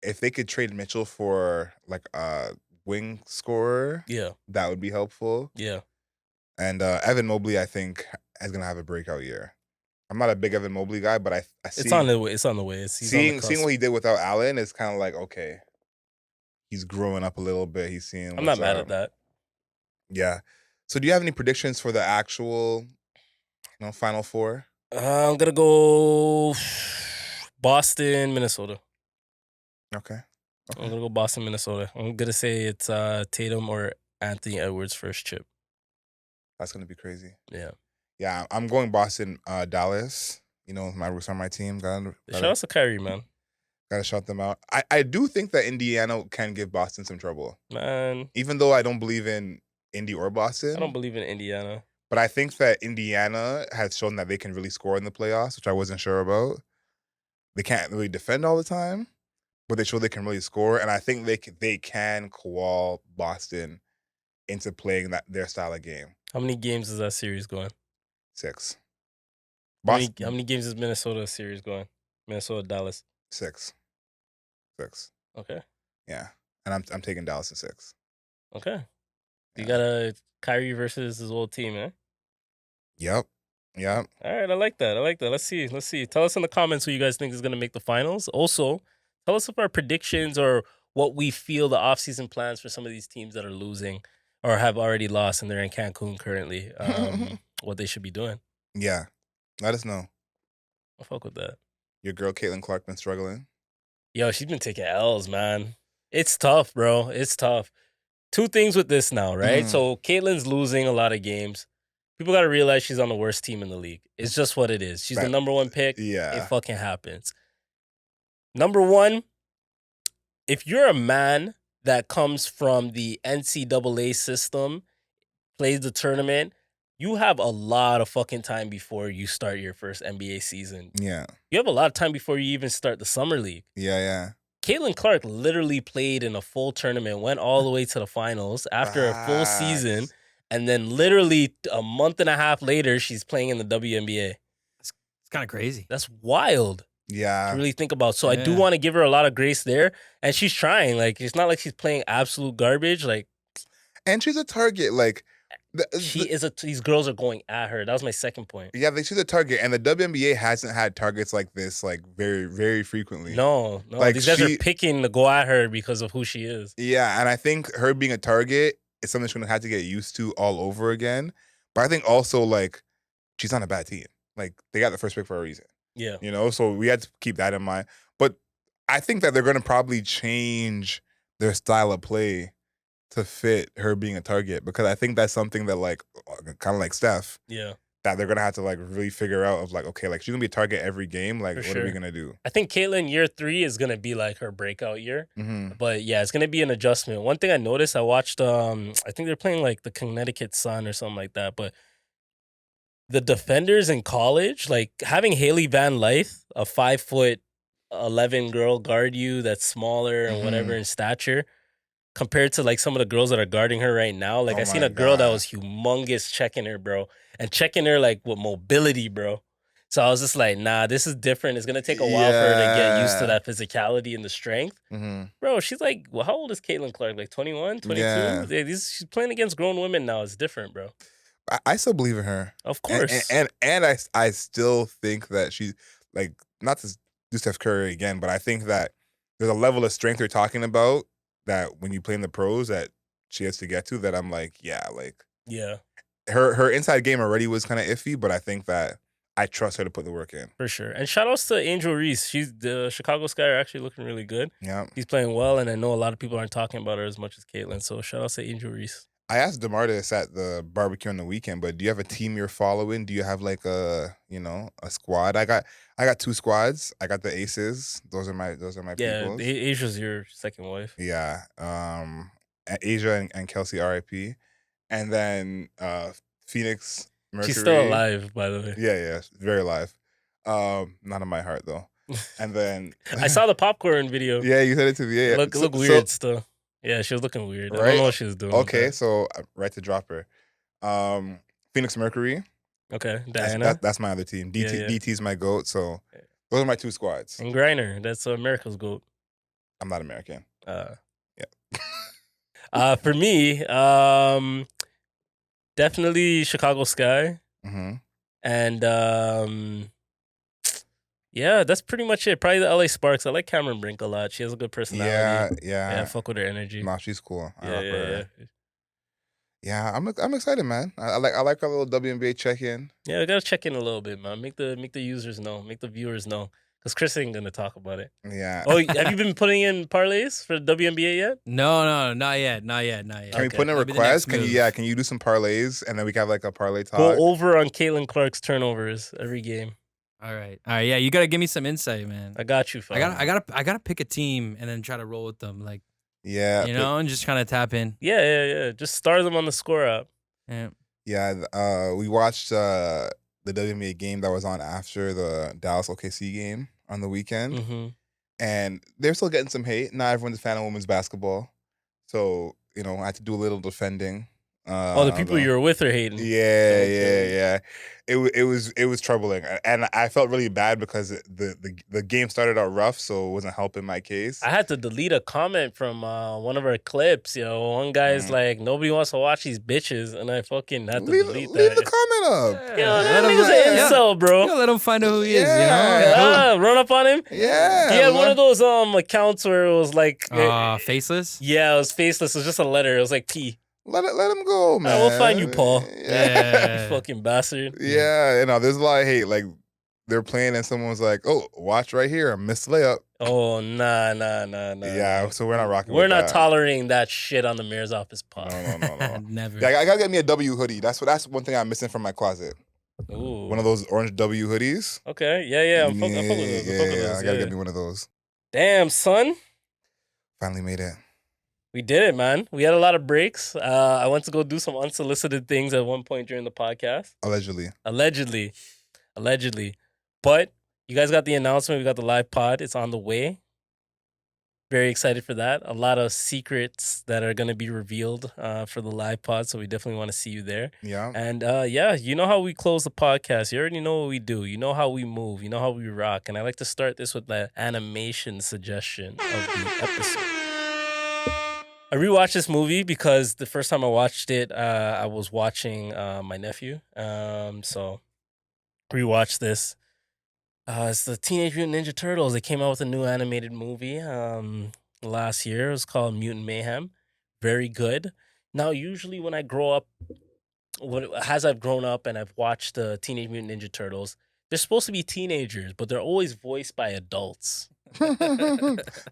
if they could trade Mitchell for like a wing scorer, that would be helpful. Yeah. And Evan Mobley, I think, is going to have a breakout year. I'm not a big Evan Mobley guy, but I see it's on the way. It's on the way. Seeing what he did without Allen is kind of like, okay, he's growing up a little bit. He's seeing. I'm not mad at that. Yeah. So, do you have any predictions for the actual, Final Four? I'm gonna go Boston, Minnesota. Okay. I'm gonna go Boston, Minnesota. I'm gonna say it's Tatum or Anthony Edwards first chip. That's gonna be crazy. Yeah. Yeah, I'm going Boston, Dallas. My Roots on my team. Shout out to Kyrie, man. Gotta shout them out. I do think that Indiana can give Boston some trouble. Man. Even though I don't believe in Indy or Boston. I don't believe in Indiana. But I think that Indiana has shown that they can really score in the playoffs, which I wasn't sure about. They can't really defend all the time, but they show they can really score. And I think they can koal Boston into playing their style of game. How many games is that series going? 6. How many games is Minnesota series going? Minnesota, Dallas? 6. Okay. Yeah. And I'm taking Dallas in 6. Okay. Yeah. You got a Kyrie versus his old team, eh? Yep. All right, I like that. Let's see. Tell us in the comments who you guys think is going to make the finals. Also, tell us of our predictions or what we feel the offseason plans for some of these teams that are losing or have already lost and they're in Cancun currently. What they should be doing. Yeah. Let us know. I'll fuck with that. Your girl, Caitlin Clark, been struggling? Yo, she's been taking L's, man. It's tough, bro. It's tough. 2 things with this now, right? So Caitlin's losing a lot of games. People got to realize she's on the worst team in the league. It's just what it is. She's the number 1 pick. Yeah. It fucking happens. Number 1, if you're a man that comes from the NCAA system, plays the tournament, you have a lot of fucking time before you start your first NBA season. Yeah. You have a lot of time before you even start the summer league. Yeah. Caitlin Clark literally played in a full tournament, went all the way to the finals after a full season, and then literally a month and a half later, she's playing in the WNBA. It's kind of crazy. That's wild. Yeah. To really think about. So I do want to give her a lot of grace there, and she's trying. Like, it's not like she's playing absolute garbage. Like, and she's a target. Like, these girls are going at her. That was my second point. Yeah, she's a target, and the WNBA hasn't had targets like this, like, very, very frequently. No. Like, these guys are picking to go at her because of who she is. Yeah, and I think her being a target is something she's gonna have to get used to all over again. But I think also, like, she's on a bad team. Like, they got the first pick for a reason. Yeah. So we had to keep that in mind. But I think that they're gonna probably change their style of play to fit her being a target, because I think that's something that, like, kind of like Steph. Yeah. that they're gonna have to like really figure out of like, okay, like she's gonna be a target every game. Like, For what are we sure. gonna do? I think Caitlyn year 3 is gonna be like her breakout year. Mm-hmm. But yeah, it's gonna be an adjustment. One thing I noticed, I watched I think they're playing like the Connecticut Sun or something like that. But the defenders in college, like having Haley Van Lythe, a 5'11" girl guard you that's smaller and whatever in stature, compared to like some of the girls that are guarding her right now. Like Oh I seen my a girl that God. was humongous checking her, bro. And checking her like with mobility, bro. So I was just like, nah, this is different. It's gonna take a while for her to get used to Yeah. that physicality and the strength. Mm-hmm. Bro, she's like, well, how old is Caitlin Clark? Like 21, 22? Yeah. She's playing against grown women now. It's different, bro. I still believe in her. Of course. And I still think that she's like, not to do Steph Curry again, but I think that there's a level of strength you're talking about that when you play in the pros that she has to get to, that I'm like, yeah, like Yeah, her inside game already was kind of iffy, but I think that I trust her to put the work in. for sure. And shout outs to Angel Reese. She's the Chicago Sky are actually looking really good. Yeah. He's playing well, and I know a lot of people aren't talking about her as much as Caitlin. So shout outs to Angel Reese. I asked DeMartis at the barbecue on the weekend, but do you have a team you're following? Do you have like a squad? I got 2 squads. I got the Aces. Those are my Yeah, peoples. Asia's your second wife. Yeah. Asia and Kelsey RIP. And then Phoenix Mercury. She's still alive, by the way. Yeah, very alive. Not in my heart though. And then I saw the popcorn video. Yeah, you said it to me. Yeah. Look weird still. Yeah, she was looking weird. I don't know what she was doing. Okay, so right to drop her. Phoenix Mercury. Okay, Diana. That's my other team. DT's my GOAT, so those are my 2 squads. And Griner, that's America's GOAT. I'm not American. For me, definitely Chicago Sky. Mm-hmm. And yeah, that's pretty much it. Probably the LA Sparks. I like Cameron Brink a lot. She has a good personality. Yeah. Fuck with her energy. Nah, she's cool. I rock with her. Yeah. I'm excited, man. I like our little WNBA check-in. Yeah, we gotta check in a little bit, man. Make the users know, make the viewers know, because Chris ain't gonna talk about it. Yeah. Oh, have you been putting in parlays for the WNBA yet? No, not yet. Can we put in a request? Can you do some parlays and then we can have like a parlay talk? Go over on Caitlin Clark's turnovers every game. All right. Yeah, you gotta give me some insight, man. I got you, fam. I gotta pick a team and then try to roll with them, like and just kind of tap in. Yeah. Just star them on the score app. Yeah. We watched the WNBA game that was on after the Dallas OKC game on the weekend, and they're still getting some hate. Not everyone's a fan of women's basketball, so I had to do a little defending. The people you were with are hating. Yeah. It was troubling, and I felt really bad because the game started out rough, so it wasn't helping my case. I had to delete a comment from one of our clips. One guy's like, nobody wants to watch these bitches, and I fucking had to delete that. Leave the comment up. That nigga's an incel, bro. Let him find out who he is. Run up on him. Yeah, he had one of those accounts where it was like faceless. Yeah, it was faceless. It was just a letter. It was like P. Let him go, man. We'll find you, Paul. Yeah. You fucking bastard. Yeah, there's a lot of hate. Like they're playing and someone's like, "Oh, watch right here, I missed the layup." Oh, nah. Yeah, so we're not rocking. We're with not that. tolerating that shit on the mayor's office pod. No. Never. Yeah, I gotta get me a W hoodie. That's one thing I'm missing from my closet. Ooh. One of those orange W hoodies. Okay, yeah. I'm fucking with those. I gotta get me one of those. Damn, son. Finally made it. We did it, man. We had a lot of breaks. I went to go do some unsolicited things at one point during the podcast. Allegedly. But you guys got the announcement. We got the live pod. It's on the way. Very excited for that. A lot of secrets that are going to be revealed for the live pod. So we definitely want to see you there. Yeah. And you know how we close the podcast. You already know what we do. You know how we move. You know how we rock. And I like to start this with the animation suggestion of the episode. I rewatched this movie because the first time I watched it, I was watching my nephew. So rewatched this. It's the Teenage Mutant Ninja Turtles. They came out with a new animated movie last year. It was called Mutant Mayhem. Very good. Now, usually when I grow up, as I've grown up and I've watched the Teenage Mutant Ninja Turtles, they're supposed to be teenagers, but they're always voiced by adults.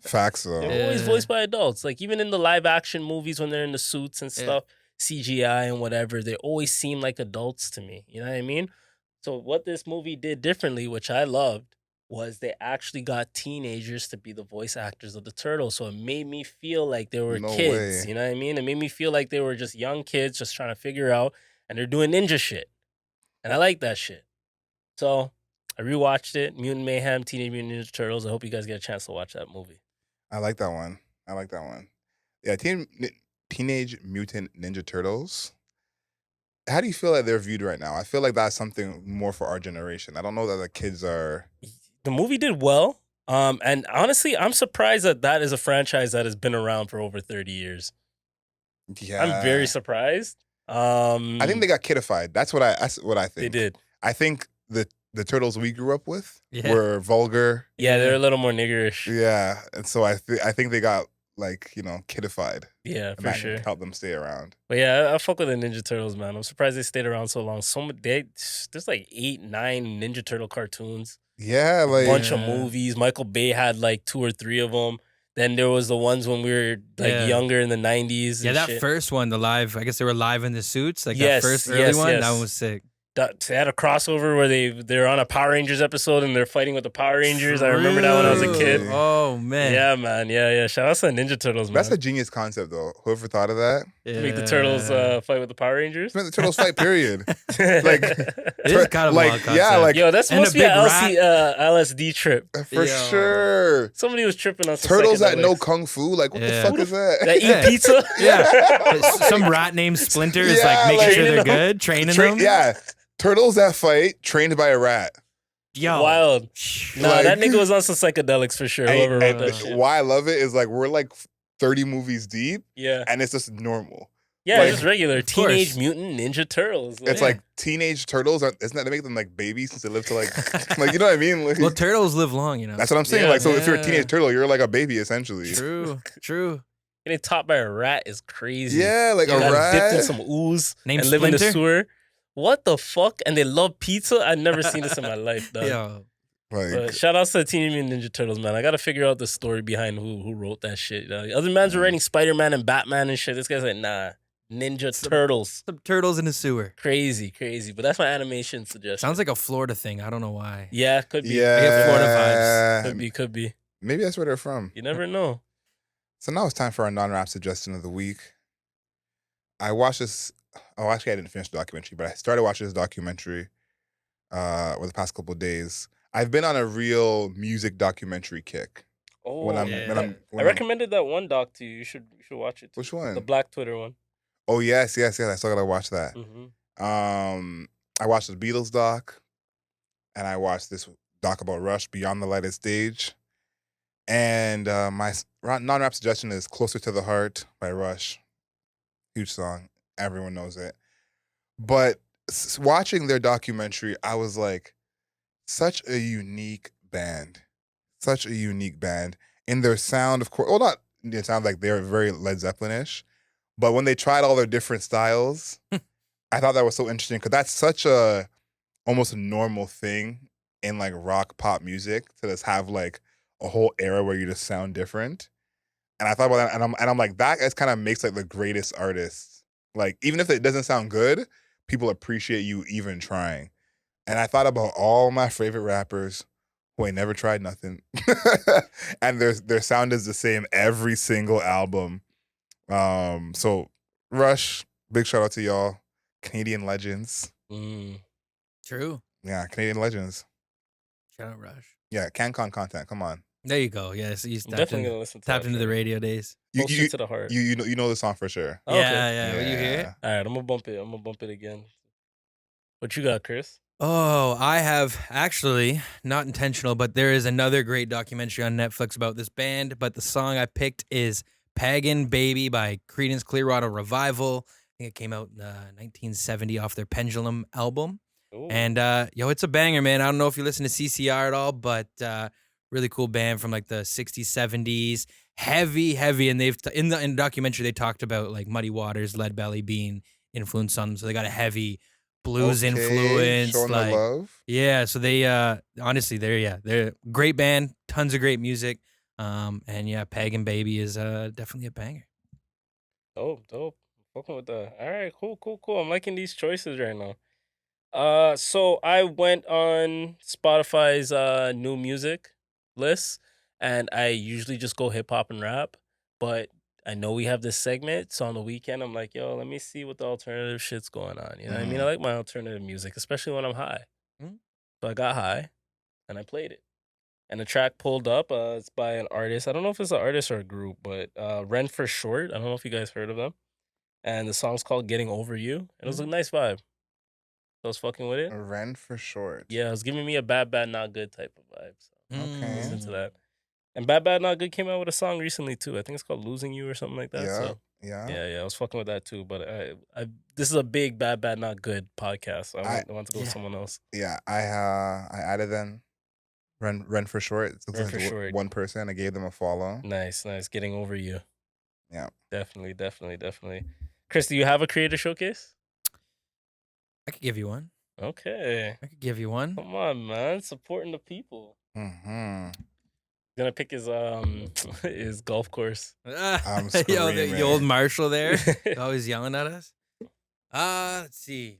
Facts though. They're always voiced by adults. Like even in the live action movies when they're in the suits and stuff, CGI and whatever, they always seem like adults to me. You know what I mean? So what this movie did differently, which I loved, was they actually got teenagers to be the voice actors of the Turtles. So it made me feel like they were No kids. way. You know what I mean? It made me feel like they were just young kids just trying to figure out, and they're doing ninja shit. And I like that shit. So I rewatched it. Mutant Mayhem, Teenage Mutant Ninja Turtles. I hope you guys get a chance to watch that movie. I like that one. Yeah, Teenage Mutant Ninja Turtles. How do you feel like they're viewed right now? I feel like that's something more for our generation. I don't know that the kids are. The movie did well. And honestly, I'm surprised that that is a franchise that has been around for over 30 years. Yeah, I'm very surprised. I think they got kidified. That's what I think. They did. I think the turtles we grew up with Yeah. were vulgar. Yeah, they're a little more niggerish. Yeah, and so I think they got kidified. Yeah, And for that sure. helped them stay around. But yeah, I fuck with the Ninja Turtles, man. I'm surprised they stayed around so long. There's like 8, 9 Ninja Turtle cartoons. Yeah, A like bunch of movies. Michael Bay had like 2 or 3 of them. Then there was the ones when we were like younger in the 90s. Yeah, and that shit. first one, the live, I guess they were live in the suits. Like Yes, that first early yes, one, yes. that one was sick. They had a crossover where they're on a Power Rangers episode and they're fighting with the Power Rangers. I remember that when I was a kid. True. Oh, man. Yeah, man. Yeah. Shout out to Ninja Turtles, man. that's a genius concept though. Whoever thought of that? Make the Turtles fight with the Power Rangers. Make the turtles fight. Period. It's kind of a like, wild concept. yeah, like Yo, that's And supposed to be a an big LSD trip. for Yo. sure. Somebody was tripping on some Turtles that psychedelics. know kung fu. Like what the Yeah. fuck is that? that eat Yeah. pizza. Yeah. Some rat named Splinter is Yeah, like making like- sure they're Training them. good, training them. Yeah, turtles that fight trained by a rat. Yo. Wild. Nah, Like- that nigga was on some psychedelics for sure. Whoever wrote And that shit. why I love it is like we're like 30 movies deep, Yeah. and it's just normal. Yeah, like- just regular course. Teenage Mutant Ninja Turtles. It's like teenage turtles. Isn't that to make them like babies since they live to like you know what I mean? Like, Well, turtles live long, you know. that's what I'm saying. Yeah. Like so, if you're a Yeah. teenage turtle, you're like a baby essentially. True. getting taught by a rat is crazy. Yeah, like You a got dipped in rat. some ooze Named and live in the Splinter? sewer. What the fuck? And they love pizza? I've never seen this in my life, dog. Yo. Like But shout outs to the Teenage Mutant Ninja Turtles, man. I gotta figure out the story behind who wrote that shit. Other mans were writing Spider-Man and Batman and shit. This guy's like, nah, Ninja Turtles. Some turtles in a sewer. Crazy. But that's my animation suggestion. Sounds like a Florida thing. I don't know why. Yeah, could be. yeah, get Florida vibes. Could be. Maybe that's where they're from. You never know. So now it's time for our non-rap suggestion of the week. I watched this. Oh, actually, I didn't finish the documentary, but I started watching this documentary over the past couple of days. I've been on a real music documentary kick. Oh, When I'm- yeah. when I'm- I recommended that one doc to you. You should watch it. Too. Which one? The Black Twitter one. Oh yes. I still gotta watch that. Mm-hmm. I watched the Beatles doc, and I watched this doc about Rush, Beyond the Lighted Stage. And my non-rap suggestion is "Closer to the Heart" by Rush. Huge song, everyone knows it. But watching their documentary, I was like, such a unique band, in their sound. Of course, well, not it sounds like they're very Led Zeppelin-ish, but when they tried all their different styles, I thought that was so interesting because that's such a almost a normal thing in like rock pop music to just have like a whole era where you just sound different. And I thought about that, and I'm like, that kind of makes like the greatest artists. Like even if it doesn't sound good, people appreciate you even trying. And I thought about all my favorite rappers who ain't never tried nothing, and their sound is the same every single album. So Rush, big shout out to y'all, Canadian legends. True. Yeah, Canadian legends. Shout out Rush. Yeah, CanCon content. Come on, There you go. Yes, he's I'm tapped, definitely gonna listen to tapped that into the track. radio days. Closer to the heart. you know the song for sure. Oh, okay. Yeah. Will you hear it? All right, I'm gonna bump it again. What you got, Chris? Oh, I have actually, not intentional, but there is another great documentary on Netflix about this band. But the song I picked is Pagan Baby by Creedence Clearwater Revival. I think it came out in 1970 off their Pendulum album. Ooh. And it's a banger, man. I don't know if you listen to CCR at all, but really cool band from like the 60s, 70s. Heavy. And they've in the documentary they talked about like Muddy Waters, Lead Belly being influenced on them. So they got a heavy blues influence. Showing Like, the love. yeah, so they honestly they're a great band, tons of great music. And yeah, Pagan Baby is definitely a banger. Dope. Fucking with that. All right, cool. I'm liking these choices right now. So I went on Spotify's new music list, and I usually just go hip hop and rap. But I know we have this segment, so on the weekend I'm like, yo, let me see what the alternative shit's going on. You know what I mean? I like my alternative music, especially when I'm high. Mm. So I got high, and I played it. And the track pulled up. It's by an artist. I don't know if it's an artist or a group, but Ren for short. I don't know if you guys heard of them. And the song's called "Getting Over You." And it was a nice vibe. So I was fucking with it. Ren for short. Yeah, it was giving me a bad, bad, not good type of vibe. So Okay. listen to that. And Bad, Bad, Not Good came out with a song recently too. I think it's called "Losing You" or something like that. Yeah. So Yeah. I was fucking with that too. But this is a big Bad, Bad, Not Good podcast. So I want to go with someone else. Yeah. I added them. Ren for short. It looks Ren like for short. one person. I gave them a follow. Nice. Getting Over You. Yeah. Definitely. Chris, do you have a creator showcase? I could give you one. Okay. I could give you one. Come on, man. Supporting the people. Mm-hmm. Gonna pick his his golf course. I'm Yo, the screaming. old Marshall there, always yelling at us. Let's see.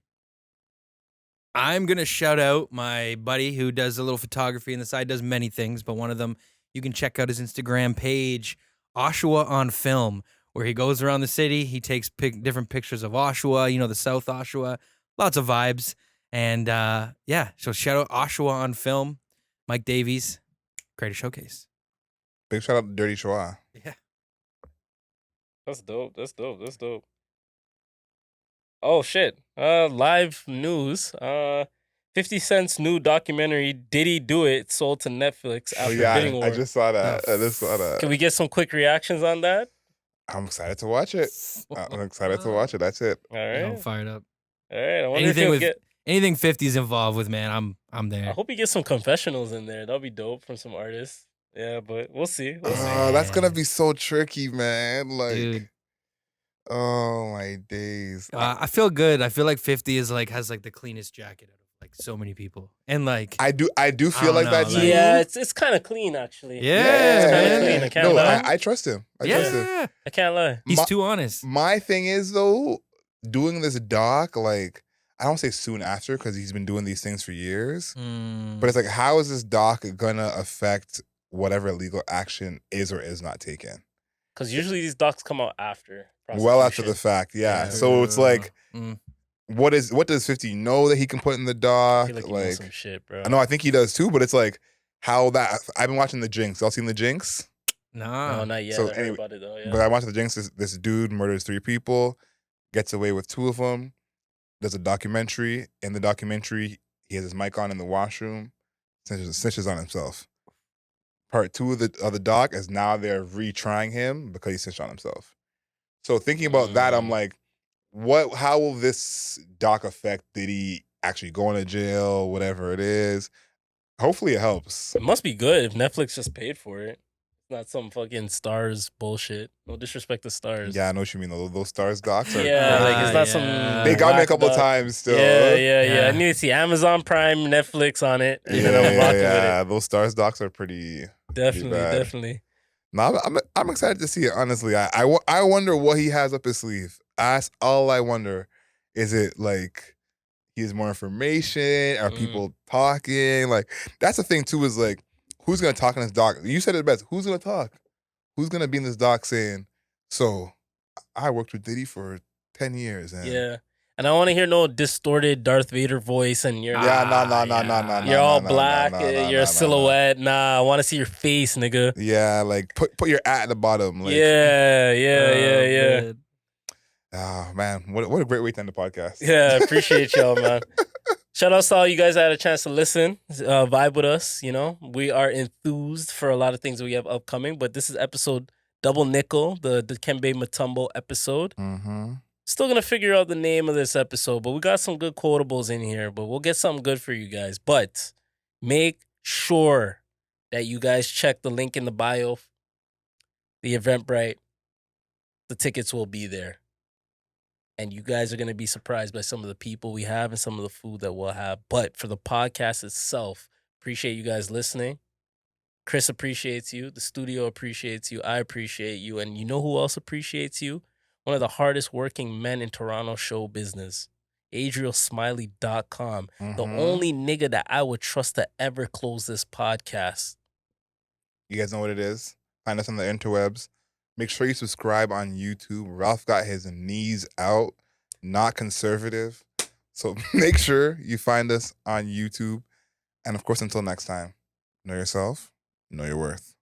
I'm gonna shout out my buddy who does a little photography on the side, does many things, but one of them you can check out his Instagram page, Oshawa on Film, where he goes around the city. He takes different pictures of Oshawa, the South Oshawa, lots of vibes, and yeah. So shout out Oshawa on Film, Mike Davies, Creator Showcase. Big shout out to Dirty Schwa. Yeah. That's dope. Oh shit. Live news. 50 Cent's new documentary, Diddy Do It, sold to Netflix after bidding war. I just saw that. Can we get some quick reactions on that? I'm excited to watch it. That's it. All right. I'm fired up. All right. I wonder if he'll get. Anything 50's involved with, man, I'm there. I hope he gets some confessionals in there. That'll be dope from some artists. Yeah, but we'll see. That's gonna be so tricky, man. Like, Dude. Oh my days. I feel good. I feel like 50 has the cleanest jacket out of like so many people, and like I do feel like that too. Yeah, it's kind of clean actually. Yeah, it's kind of clean. I can't lie. I trust him. I trust him. I can't lie. He's too honest. My thing is though, doing this doc, like I don't say soon after because he's been doing these things for years. But it's like, how is this doc gonna affect whatever legal action is or is not taken? Because usually these docs come out after. Well after the fact, yeah. So it's like, what does 50 know that he can put in the doc? I feel like he knows some shit, bro. I know, I think he does too, but it's like how that. I've been watching the Jinx. Y'all seen the Jinx? No, not yet. So I heard about it though. Yeah. But I watched the Jinx. This dude murders 3 people, gets away with 2 of them. There's a documentary. In the documentary, he has his mic on in the washroom, snitches on himself. Part 2 of the doc is now they're retrying him because he snitched on himself. So thinking about that, I'm like, how will this doc affect Diddy actually going to jail, whatever it is? Hopefully it helps. It must be good if Netflix just paid for it. It's not some fucking Stars bullshit. No disrespect to Stars. Yeah, I know what you mean. Those Stars docs are like it's not some. They got me a couple of times still. Yeah. I need to see Amazon Prime, Netflix on it. And then I'm rocking with it. Those Stars docs are pretty Definitely. No, I'm excited to see it. Honestly, I wonder what he has up his sleeve. That's all I wonder. Is it like he has more information? Are people talking? Like that's the thing too. Is like who's gonna talk in this doc? You said it best. Who's gonna talk? Who's gonna be in this doc saying, "So, I worked with Diddy for 10 years." And And I want to hear no distorted Darth Vader voice and you're no. You're all black. You're a silhouette. Nah, I want to see your face, nigga. Yeah, like put your at the bottom. Like, yeah. Oh man, what a great way to end the podcast. Yeah, appreciate y'all, man. Shout out to all you guys that had a chance to listen, vibe with us. We are enthused for a lot of things that we have upcoming, but this is episode double nickel, the Kembe Mutombo episode. Still gonna figure out the name of this episode, but we got some good quotables in here, but we'll get something good for you guys. But make sure that you guys check the link in the bio, the Eventbrite. The tickets will be there. And you guys are gonna be surprised by some of the people we have and some of the food that we'll have. But for the podcast itself, appreciate you guys listening. Chris appreciates you. The studio appreciates you. I appreciate you. And you know who else appreciates you? One of the hardest working men in Toronto show business. AdrielSmiley.com. The Mhm. only nigga that I would trust to ever close this podcast. You guys know what it is. Find us on the interwebs. Make sure you subscribe on YouTube. Ralph got his knees out, not conservative. So make sure you find us on YouTube. And of course, until next time, know yourself, know your worth.